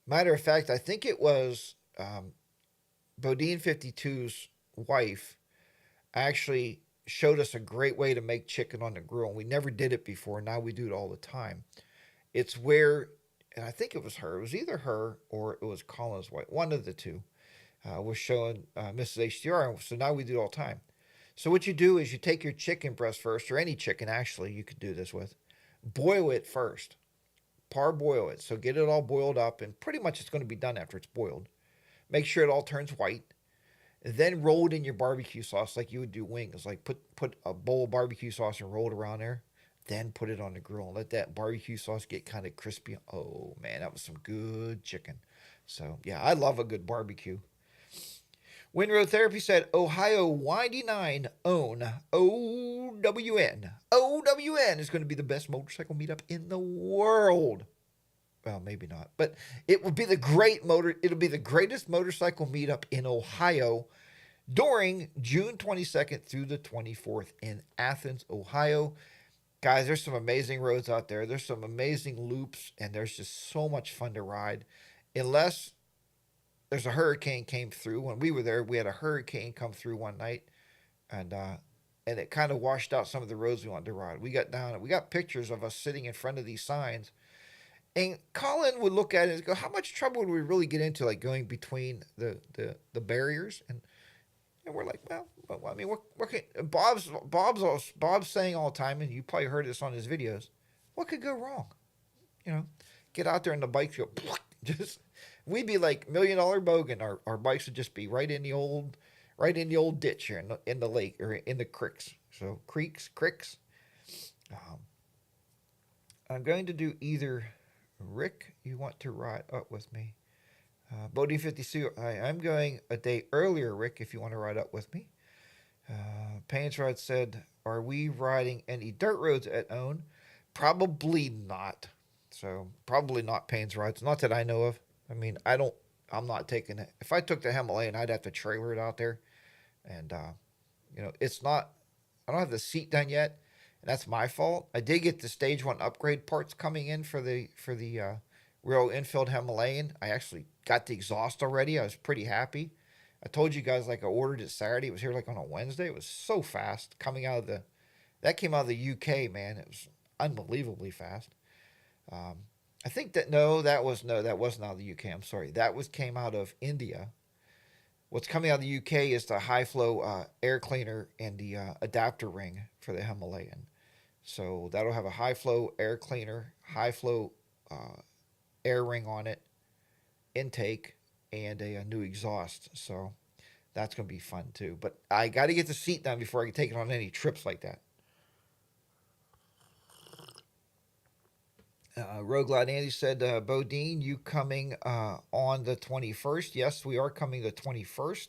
Matter of fact, I think it was Bodine 52's wife actually showed us a great way to make chicken on the grill. And we never did it before. Now we do it all the time. It's where, and I think it was her. It was either her or it was Colin's wife. One of the two was showing Mrs. HDR. So now we do it all the time. So what you do is you take your chicken breast first, or any chicken actually you could do this with. Boil it first. Parboil it. So get it all boiled up. And pretty much it's going to be done after it's boiled. Make sure it all turns white. Then roll it in your barbecue sauce like you would do wings. Like put a bowl of barbecue sauce and roll it around there. Then put it on the grill and let that barbecue sauce get kind of crispy. Oh, man, that was some good chicken. So, yeah, I love a good barbecue. Windrow Therapy said, Ohio Windy 9 OWN. OWN. OWN is going to be the best motorcycle meetup in the world. Well, maybe not, but it will be it'll be the greatest motorcycle meetup in Ohio. during June 22nd through the 24th in Athens, Ohio. Guys, there's some amazing roads out there. There's some amazing loops, and there's just so much fun to ride. Unless there's a hurricane came through. When we were there, we had a hurricane come through one night, and it kind of washed out some of the roads we wanted to ride. We got down, and we got pictures of us sitting in front of these signs. And Colin would look at it and go, "How much trouble would we really get into, like going between the barriers?" And we're like, well, I mean, what can, Bob's saying all the time, and you probably heard this on his videos. What could go wrong? You know, get out there and the bikes go just. We'd be like $1 Million Bogan. Our bikes would just be right in the old ditch here in the lake or in the creeks. So creeks. I'm going to do either. Rick, you want to ride up with me? Bodie 52, I'm going a day earlier, Rick, if you want to ride up with me. Payne's Ride said, are we riding any dirt roads at OWN? Probably not. So, probably not Payne's Rides. Not that I know of. I mean, I'm not taking it. If I took the Himalayan, I'd have to trailer it out there. And, it's not, I don't have the seat done yet. And that's my fault. I did get the stage 1 upgrade parts coming in for the Real Infield Himalayan. I actually got the exhaust already. I was pretty happy. I told you guys, like, I ordered it Saturday. It was here like on a Wednesday. It was so fast coming out of that came out of the UK, man. It was unbelievably fast. I think that that wasn't out of the UK. I'm sorry. Came out of India. What's coming out of the UK is the high flow air cleaner and the adapter ring for the Himalayan. So that'll have a high flow air cleaner, high flow air ring on it, intake, and a new exhaust. So that's going to be fun too. But I got to get the seat done before I can take it on any trips like that. Roguelite Andy said, Bodine, you coming on the 21st? Yes, we are coming the 21st.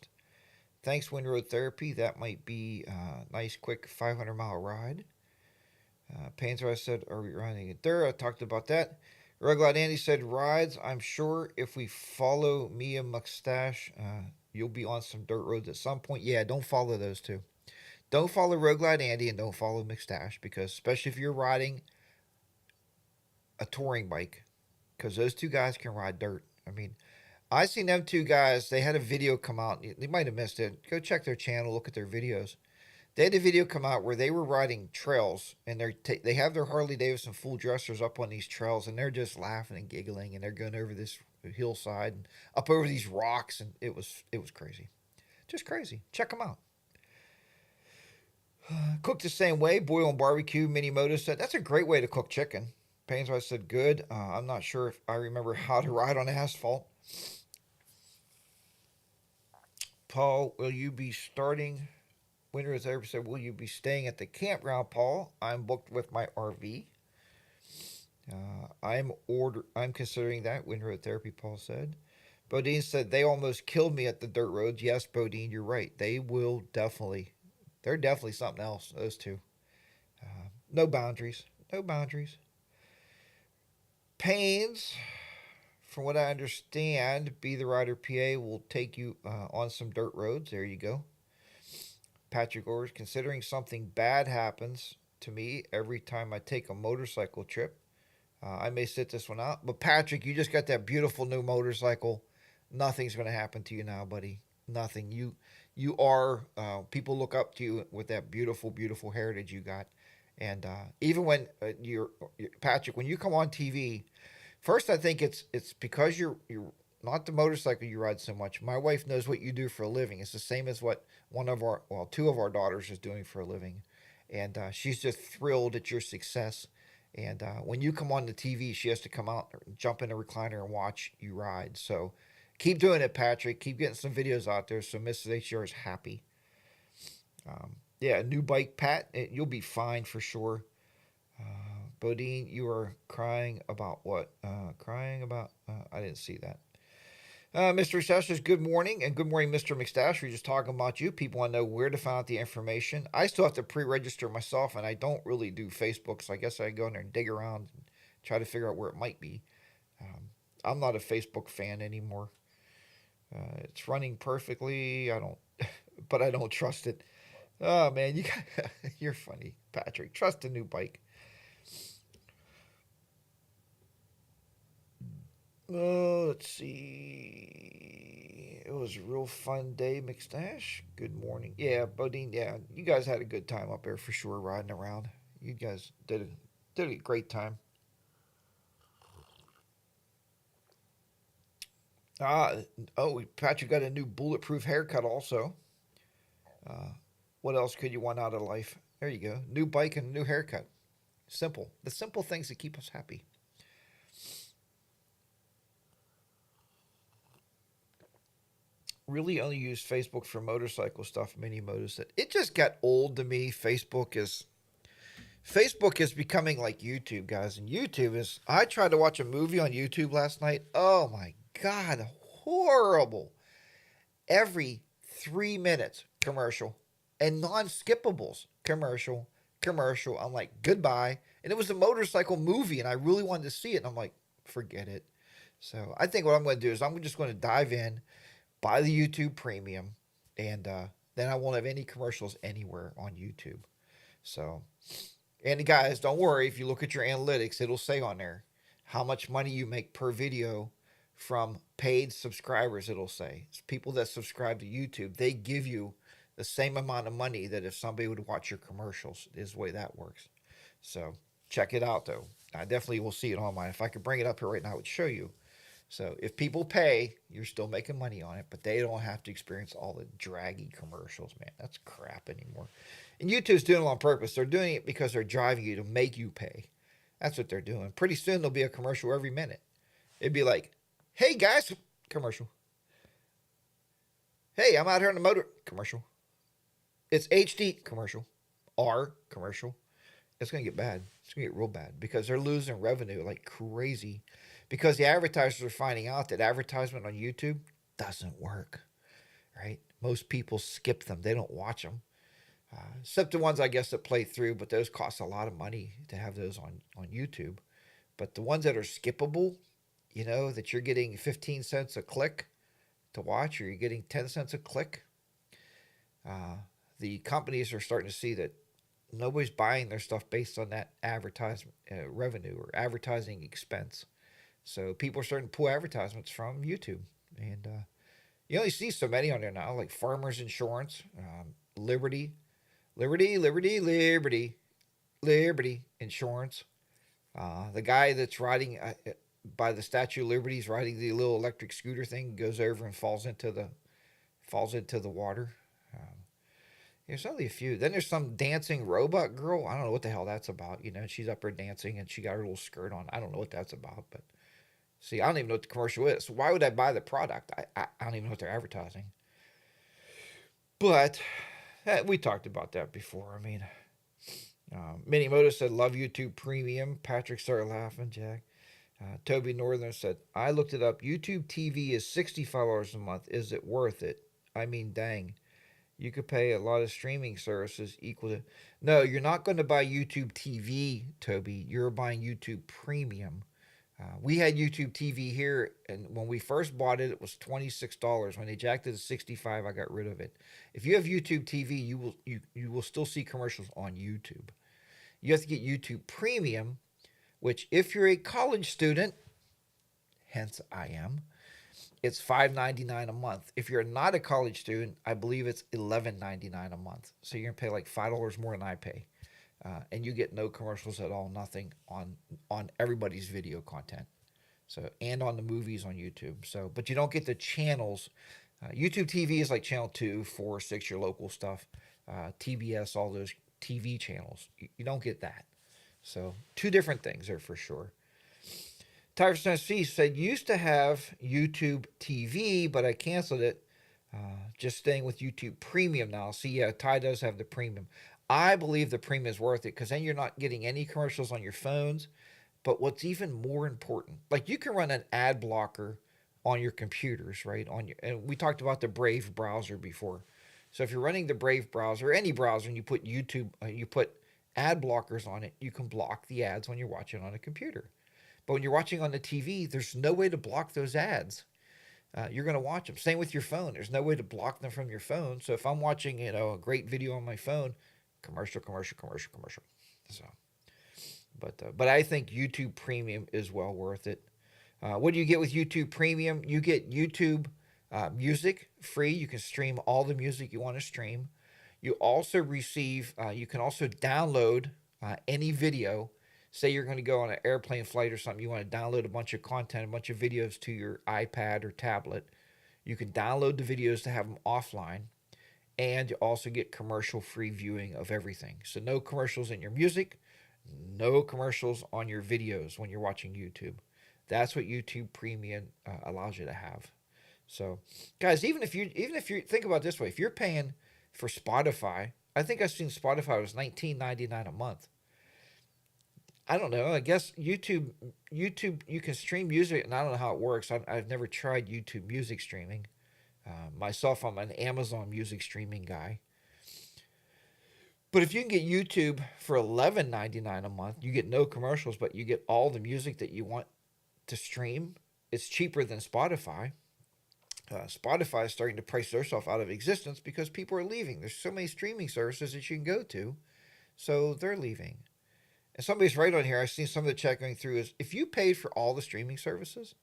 Thanks, Windroad Therapy. That might be a nice, quick 500-mile ride. Panzer said, are we riding it there? I talked about that. Roguelite Andy said, rides. I'm sure if we follow Mia Mustache, you'll be on some dirt roads at some point. Yeah, don't follow those two. Don't follow Roguelite Andy and don't follow Mustache, because especially if you're riding a touring bike, because those two guys can ride dirt. I mean, I seen them two guys. They had a video come out. They might have missed it. Go check their channel, look at their videos. They had a video come out where they were riding trails, and they have their Harley Davidson full dressers up on these trails, and they're just laughing and giggling, and they're going over this hillside and up over these rocks, and it was crazy, just crazy. Check them out. Cook the same way, boil and barbecue. Mini Moto said that's a great way to cook chicken. Payne's Wife said good. I'm not sure if I remember how to ride on asphalt. Paul, will you be starting? Winter Therapy said, will you be staying at the campground, Paul? I'm booked with my RV. I'm considering that. Winter Therapy, Paul said. Bodine said, they almost killed me at the dirt roads. Yes, Bodine, you're right. They're definitely something else, those two. No boundaries. Pains, from what I understand, Be the Rider PA will take you on some dirt roads. There you go. Patrick Orrs, considering something bad happens to me every time I take a motorcycle trip, I may sit this one out. But Patrick, you just got that beautiful new motorcycle. Nothing's going to happen to you now, buddy. Nothing. You are, people look up to you with that beautiful, beautiful heritage you got. And even when Patrick, when you come on TV, first I think it's because you're not the motorcycle you ride so much. My wife knows what you do for a living. It's the same as what two of our daughters is doing for a living. And she's just thrilled at your success. And when you come on the TV, she has to come out, jump in a recliner and watch you ride. So keep doing it, Patrick. Keep getting some videos out there so Mrs. HDR is happy. Yeah, new bike, Pat. You'll be fine for sure. Bodine, you are crying about what? I didn't see that. Mr. Mustache, good morning, and good morning, Mr. Mustache. We're just talking about you. People want to know where to find out the information. I still have to pre-register myself, and I don't really do Facebook, so I guess I go in there and dig around and try to figure out where it might be. I'm not a Facebook fan anymore. It's running perfectly. but I don't trust it. Oh man, you're funny, Patrick. Trust a new bike. Oh, let's see. It was a real fun day, McStash. Good morning. Yeah, Bodine. Yeah, you guys had a good time up there for sure, riding around. You guys did a great time. Ah, oh, Patrick got a new bulletproof haircut also. Uh, what else could you want out of life? There you go. New bike and a new haircut. Simple. The simple things that keep us happy. Really only use Facebook for motorcycle stuff. Mini motos. It just got old to me. Facebook is becoming like YouTube, guys. And YouTube is. I tried to watch a movie on YouTube last night. Oh my god, horrible. Every 3 minutes commercial and non-skippables commercial. I'm like, goodbye. And it was a motorcycle movie, and I really wanted to see it. And I'm like, forget it. So I think what I'm going to do is I'm just going to dive in, buy the YouTube Premium, and then I won't have any commercials anywhere on YouTube. So, and guys, don't worry. If you look at your analytics, it'll say on there how much money you make per video from paid subscribers. It'll say it's people that subscribe to YouTube. They give you the same amount of money that if somebody would watch your commercials. Is the way that works. So check it out, though. I definitely will see it online. If I could bring it up here right now, I would show you. So if people pay, you're still making money on it, but they don't have to experience all the draggy commercials, man. That's crap anymore. And YouTube's doing it on purpose. They're doing it because they're driving you to make you pay. That's what they're doing. Pretty soon there'll be a commercial every minute. It'd be like, hey guys, commercial. Hey, I'm out here on the motor, commercial. It's HD, commercial. R, commercial. It's going to get bad. It's going to get real bad because they're losing revenue like crazy. Because the advertisers are finding out that advertisement on YouTube doesn't work, right? Most people skip them. They don't watch them. Except the ones, I guess, that play through, but those cost a lot of money to have those on YouTube. But the ones that are skippable, that you're getting 15 cents a click to watch, or you're getting 10 cents a click, the companies are starting to see that nobody's buying their stuff based on that advertisement revenue or advertising expense. So people are starting to pull advertisements from YouTube. And you only see so many on there now, like Farmers Insurance, Liberty Insurance. The guy that's riding by the Statue of Liberty is riding the little electric scooter thing, goes over and falls into the water. There's only a few. Then there's some dancing robot girl. I don't know what the hell that's about. She's up there dancing and she got her little skirt on. I don't know what that's about, but see, I don't even know what the commercial is. So why would I buy the product? I don't even know what they're advertising. But we talked about that before. I mean, Minimoto said, love YouTube Premium. Patrick started laughing, Jack. Toby Northern said, I looked it up. YouTube TV is $65 a month. Is it worth it? I mean, dang. You could pay a lot of streaming services equal to... No, you're not going to buy YouTube TV, Toby. You're buying YouTube Premium. We had YouTube TV here, and when we first bought it, it was $26. When they jacked it to $65, I got rid of it. If you have YouTube TV, you will still see commercials on YouTube. You have to get YouTube Premium, which if you're a college student, hence I am, it's $5.99 a month. If you're not a college student, I believe it's $11.99 a month. So you're gonna pay like $5 more than I pay, and you get no commercials at all, nothing on everybody's video content. So and on the movies on YouTube. So, but you don't get the channels. YouTube TV is like channel 2, 4, 6, your local stuff, TBS, all those TV channels. You don't get that. So two different things there for sure. Tyverson C said, used to have YouTube TV, but I canceled it. Just staying with YouTube Premium now. See, yeah, Ty does have the Premium. I believe the Premium is worth it because then you're not getting any commercials on your phones. But what's even more important, like you can run an ad blocker on your computers, right? And we talked about the Brave browser before. So if you're running the Brave browser, any browser, and you put YouTube, you put ad blockers on it, you can block the ads when you're watching on a computer. But when you're watching on the TV, there's no way to block those ads. you're going to watch them. Same with your phone. There's no way to block them from your phone. So if I'm watching, a great video on my phone, commercial, commercial, commercial, commercial. So, but I think YouTube Premium is well worth it. What do you get with YouTube Premium? You get YouTube Music free. You can stream all the music you want to stream. You also receive, you can also download any video. Say you're going to go on an airplane flight or something, you want to download a bunch of content, a bunch of videos to your iPad or tablet. You can download the videos to have them offline, and you also get commercial-free viewing of everything. So no commercials in your music, no commercials on your videos when you're watching YouTube. That's what YouTube Premium allows you to have. So, guys, even if you think about it this way, if you're paying for Spotify, I think I've seen Spotify was $19.99 a month. I don't know. I guess YouTube, you can stream music, and I don't know how it works. I've never tried YouTube music streaming. Myself, I'm an Amazon music streaming guy. But if you can get YouTube for $11.99 a month, you get no commercials, but you get all the music that you want to stream. It's cheaper than Spotify. Spotify is starting to price themselves out of existence because people are leaving. There's so many streaming services that you can go to, so they're leaving. And somebody's right on here. I've seen some of the chat going through is if you paid for all the streaming services,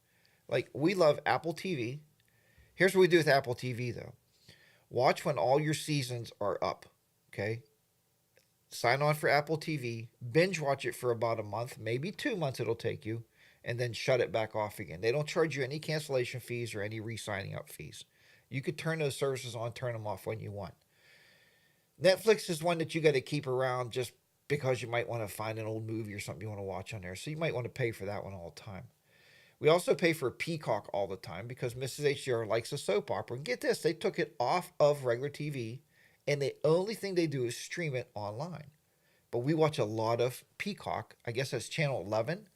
like we love Apple TV. Here's what we do with Apple TV though. Watch when all your seasons are up. Okay. Sign on for Apple TV, binge watch it for about a month, maybe 2 months it'll take you, and then shut it back off again. They don't charge you any cancellation fees or any re-signing up fees. You could turn those services on, turn them off when you want. Netflix is one that you got to keep around just because you might want to find an old movie or something you want to watch on there. So you might want to pay for that one all the time. We also pay for Peacock all the time because Mrs. HDR likes a soap opera. And get this, they took it off of regular TV, and the only thing they do is stream it online. But we watch a lot of Peacock. I guess that's channel 11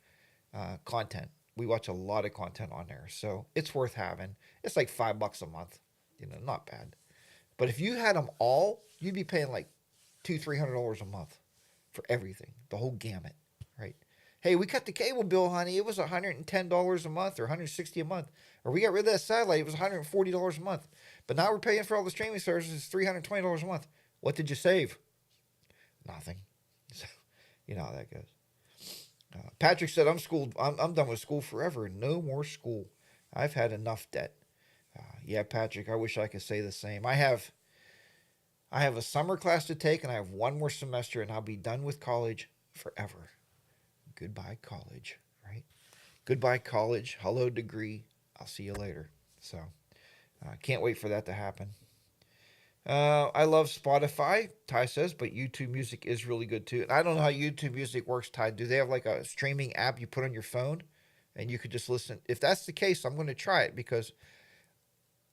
content. We watch a lot of content on there. So it's worth having. It's like $5 a month. Not bad. But if you had them all, you'd be paying like $200-300 a month for everything, the whole gamut, right? Hey, we cut the cable bill, honey. It was $110 a month or $160 a month. Or we got rid of that satellite. It was $140 a month. But now we're paying for all the streaming services, $320 a month. What did you save? Nothing. So, you know how that goes. Patrick said, I'm done with school forever. No more school. I've had enough debt. Yeah, Patrick, I wish I could say the same. I have a summer class to take, and I have one more semester, and I'll be done with college forever. Goodbye, college, right? Goodbye, college. Hello, degree. I'll see you later. So, can't wait for that to happen. I love Spotify, Ty says, but YouTube Music is really good too. And I don't know how YouTube Music works, Ty. Do they have like a streaming app you put on your phone and you could just listen? If that's the case, I'm going to try it because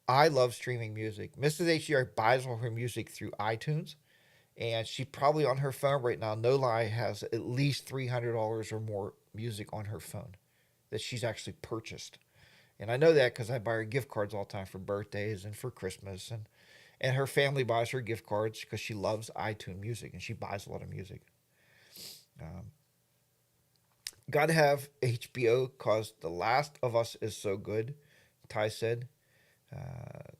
I love streaming music. Mrs. HDR buys all her music through iTunes, and she probably on her phone right now, no lie, has at least $300 or more music on her phone that she's actually purchased. And I know that because I buy her gift cards all the time for birthdays and for Christmas. And her family buys her gift cards because she loves iTunes music, and she buys a lot of music. Got to have HBO because The Last of Us is so good, Ty said.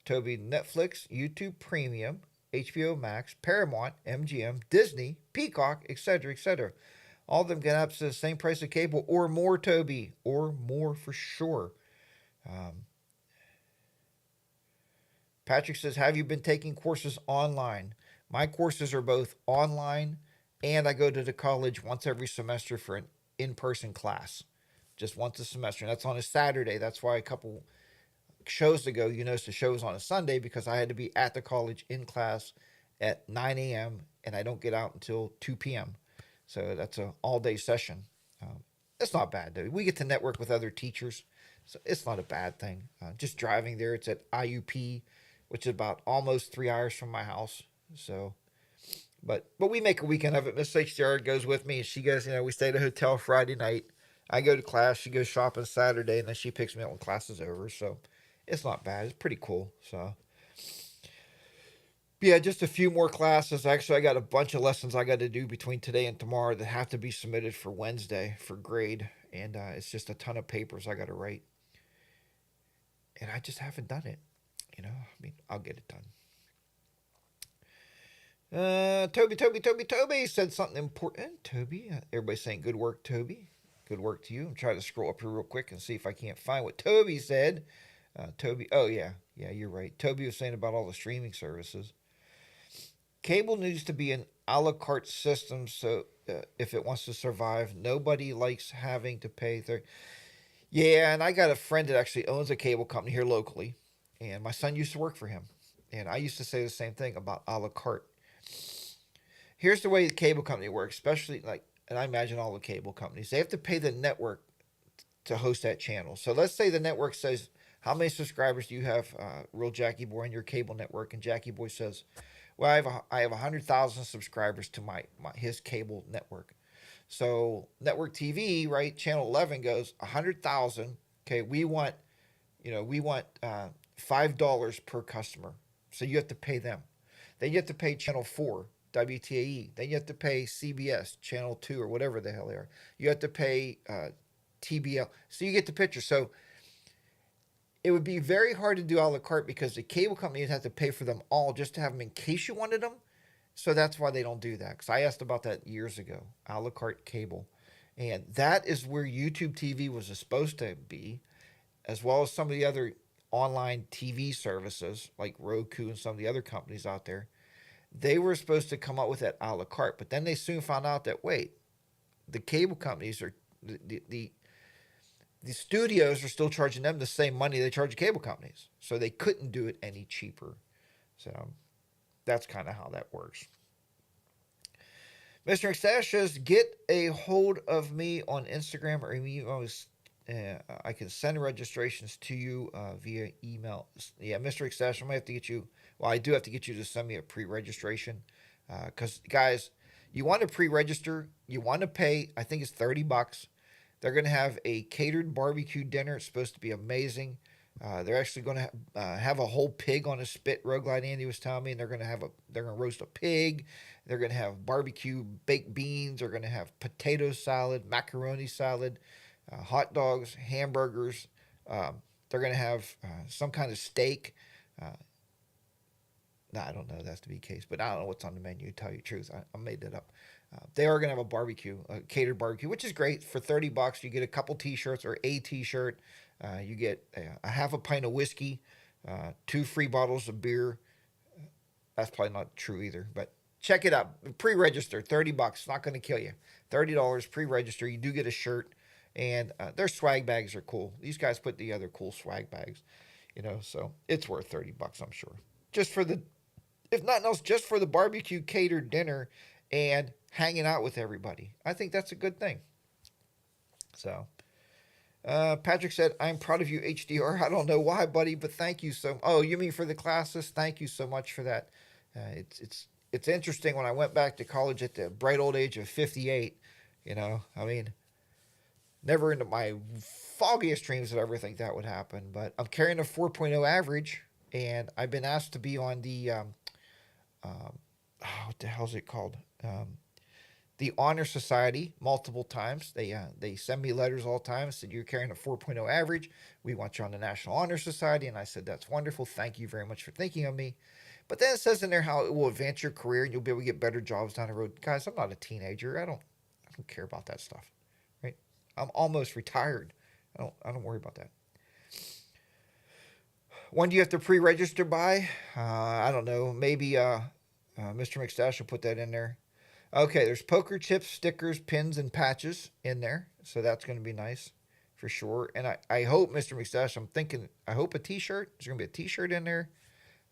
Toby, Netflix, YouTube Premium, HBO Max, Paramount, MGM, Disney, Peacock, etc., etc. All of them get up to the same price of cable or more, Toby, or more for sure. Patrick says, have you been taking courses online? My courses are both online, and I go to the college once every semester for an in-person class. Just once a semester. And that's on a Saturday. That's why a couple shows ago, you noticed the show was on a Sunday because I had to be at the college in class at 9 a.m. and I don't get out until 2 p.m. So that's an all-day session. It's not bad, though. We get to network with other teachers, so it's not a bad thing. Just driving there, it's at IUP, which is about almost 3 hours from my house. So, but we make a weekend of it. Miss HDR goes with me, and she goes, we stay at a hotel Friday night. I go to class, she goes shopping Saturday, and then she picks me up when class is over. So it's not bad. It's pretty cool. So yeah, just a few more classes. Actually, I got a bunch of lessons I got to do between today and tomorrow that have to be submitted for Wednesday for grade. And it's just a ton of papers I got to write. And I just haven't done it. You know, I mean, I'll get it done. Toby said something important. Toby, everybody's saying good work, Toby. Good work to you. I'm trying to scroll up here real quick and see if I can't find what Toby said. Toby, oh yeah, you're right. Toby was saying about all the streaming services. Cable needs to be an a la carte system, so if it wants to survive, nobody likes having to pay their. Yeah, and I got a friend that actually owns a cable company here locally, and my son used to work for him, and I used to say the same thing about a la carte. Here's the way the cable company works, especially like, and I imagine all the cable companies, they have to pay the network to host that channel. So let's say the network says, how many subscribers do you have, Real Jackie Boy, on your cable network? And Jackie Boy says, well, I have 100,000 subscribers to his cable network. So network TV, right? Channel 11 goes 100,000. Okay, we want $5 per customer. So you have to pay them. Then you have to pay Channel 4, WTAE. Then you have to pay CBS, Channel 2, or whatever the hell they are. You have to pay TBL. So you get the picture. So it would be very hard to do a la carte because the cable companies have to pay for them all just to have them in case you wanted them. So that's why they don't do that. Because I asked about that years ago, a la carte cable. And that is where YouTube TV was supposed to be, as well as some of the other online TV services like Roku and some of the other companies out there. They were supposed to come up with that a la carte. But then they soon found out that, wait, the cable companies are, the studios are still charging them the same money they charge the cable companies. So they couldn't do it any cheaper. So that's kind of how that works. Mr. Extash says, get a hold of me on Instagram or email. I can send registrations to you via email. Yeah, Mr. Extash, I might have to get you. Well, I do have to get you to send me a pre-registration. Because, guys, you want to pre-register. You want to pay, I think it's $30. They're going to have a catered barbecue dinner. It's supposed to be amazing. They're actually going to have a whole pig on a spit. Roguelite Andy was telling me, and they're going to roast a pig. They're going to have barbecue baked beans. They're going to have potato salad, macaroni salad, hot dogs, hamburgers. They're going to have some kind of steak. No, I don't know that's to be the case, but I don't know what's on the menu, to tell you the truth. I made that up. They are going to have a barbecue, a catered barbecue, which is great. For $30, you get a couple t-shirts or a t-shirt. You get a half a pint of whiskey, 2 free bottles of beer. That's probably not true either, but check it out. Pre-register, $30. Not going to kill you. $30 pre-register. You do get a shirt, and their swag bags are cool. These guys put together cool swag bags, so it's worth $30, I'm sure. Just for the, if nothing else, just for the barbecue catered dinner and hanging out with everybody. I think that's a good thing. So, Patrick said, I'm proud of you, HDR. I don't know why, buddy, but thank you so much. Oh, you mean for the classes? Thank you so much for that. It's interesting when I went back to college at the bright old age of 58, I mean, never into my foggiest dreams did I ever think that would happen, but I'm carrying a 4.0 average, and I've been asked to be on the, what the hell is it called? The Honor Society multiple times. They send me letters all the time. Said, you're carrying a 4.0 average. We want you on the National Honor Society. And I said, that's wonderful. Thank you very much for thinking of me. But then it says in there how it will advance your career and you'll be able to get better jobs down the road. Guys, I'm not a teenager. I don't care about that stuff. Right? I'm almost retired. I don't worry about that. When do you have to pre-register by? I don't know. Maybe Mr. McStash will put that in there. Okay, there's poker chips, stickers, pins, and patches in there. So that's going to be nice for sure. And I hope, Mr. McStash, I hope a t-shirt. There's going to be a t-shirt in there.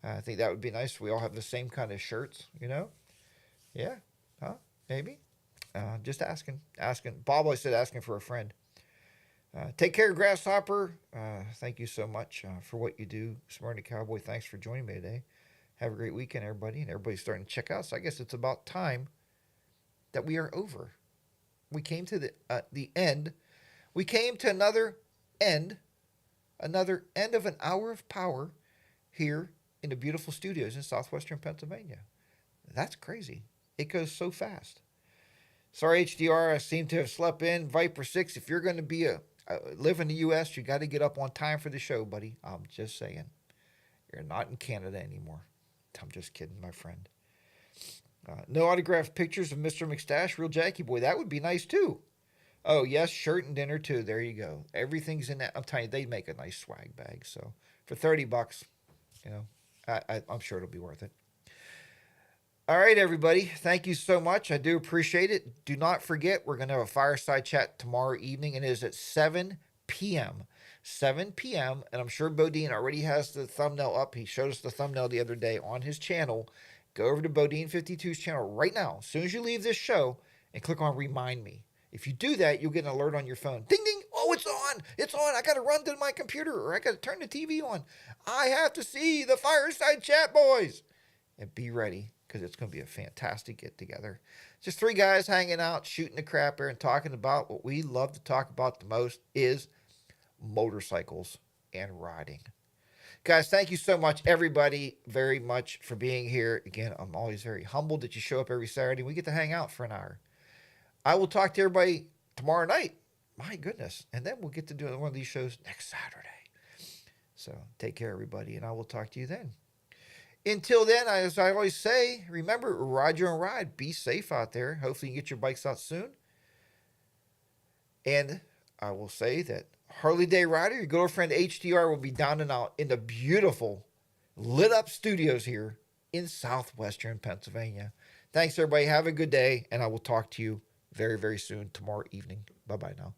I think that would be nice. We all have the same kind of shirts, Yeah, huh? Maybe. Just asking. Bob always said asking for a friend. Take care, Grasshopper. Thank you so much for what you do. Smyrna Cowboy, thanks for joining me today. Have a great weekend, everybody. And everybody's starting to check out. So I guess it's about time that we are over. We came to the end. We came to another end of an hour of power here in the beautiful studios in southwestern Pennsylvania. That's crazy. It goes so fast. Sorry, HDR, I seem to have slept in. Viper 6, if you're going to be a live in the U.S., you got to get up on time for the show, buddy. I'm just saying. You're not in Canada anymore. I'm just kidding, my friend. No autographed pictures of Mr. McStash, real Jackie boy. That would be nice too. Oh, yes, shirt and dinner too. There you go. Everything's in that. I'm telling you, they make a nice swag bag. So for $30, you know, I'm sure it'll be worth it. All right, everybody. Thank you so much. I do appreciate it. Do not forget, we're going to have a fireside chat tomorrow evening. It is at 7 p.m. 7 p.m. And I'm sure Bodine already has the thumbnail up. He showed us the thumbnail the other day on his channel. Go over to Bodine52's channel right now, as soon as you leave this show, and click on Remind Me. If you do that, you'll get an alert on your phone. Ding, ding. Oh, it's on. It's on. I got to run to my computer, or I got to turn the TV on. I have to see the fireside chat, boys. And be ready, because it's going to be a fantastic get-together. Just three guys hanging out, shooting the crap here, and talking about what we love to talk about the most is motorcycles and riding. Guys, thank you so much, everybody, very much for being here. Again, I'm always very humbled that you show up every Saturday. We get to hang out for an hour. I will talk to everybody tomorrow night. My goodness. And then we'll get to do one of these shows next Saturday. So take care, everybody, and I will talk to you then. Until then, as I always say, remember, ride your own ride. Be safe out there. Hopefully you get your bikes out soon. And I will say that Harley Day Rider, your good old friend HDR, will be down and out in the beautiful, lit-up studios here in southwestern Pennsylvania. Thanks, everybody. Have a good day, and I will talk to you very, very soon tomorrow evening. Bye-bye now.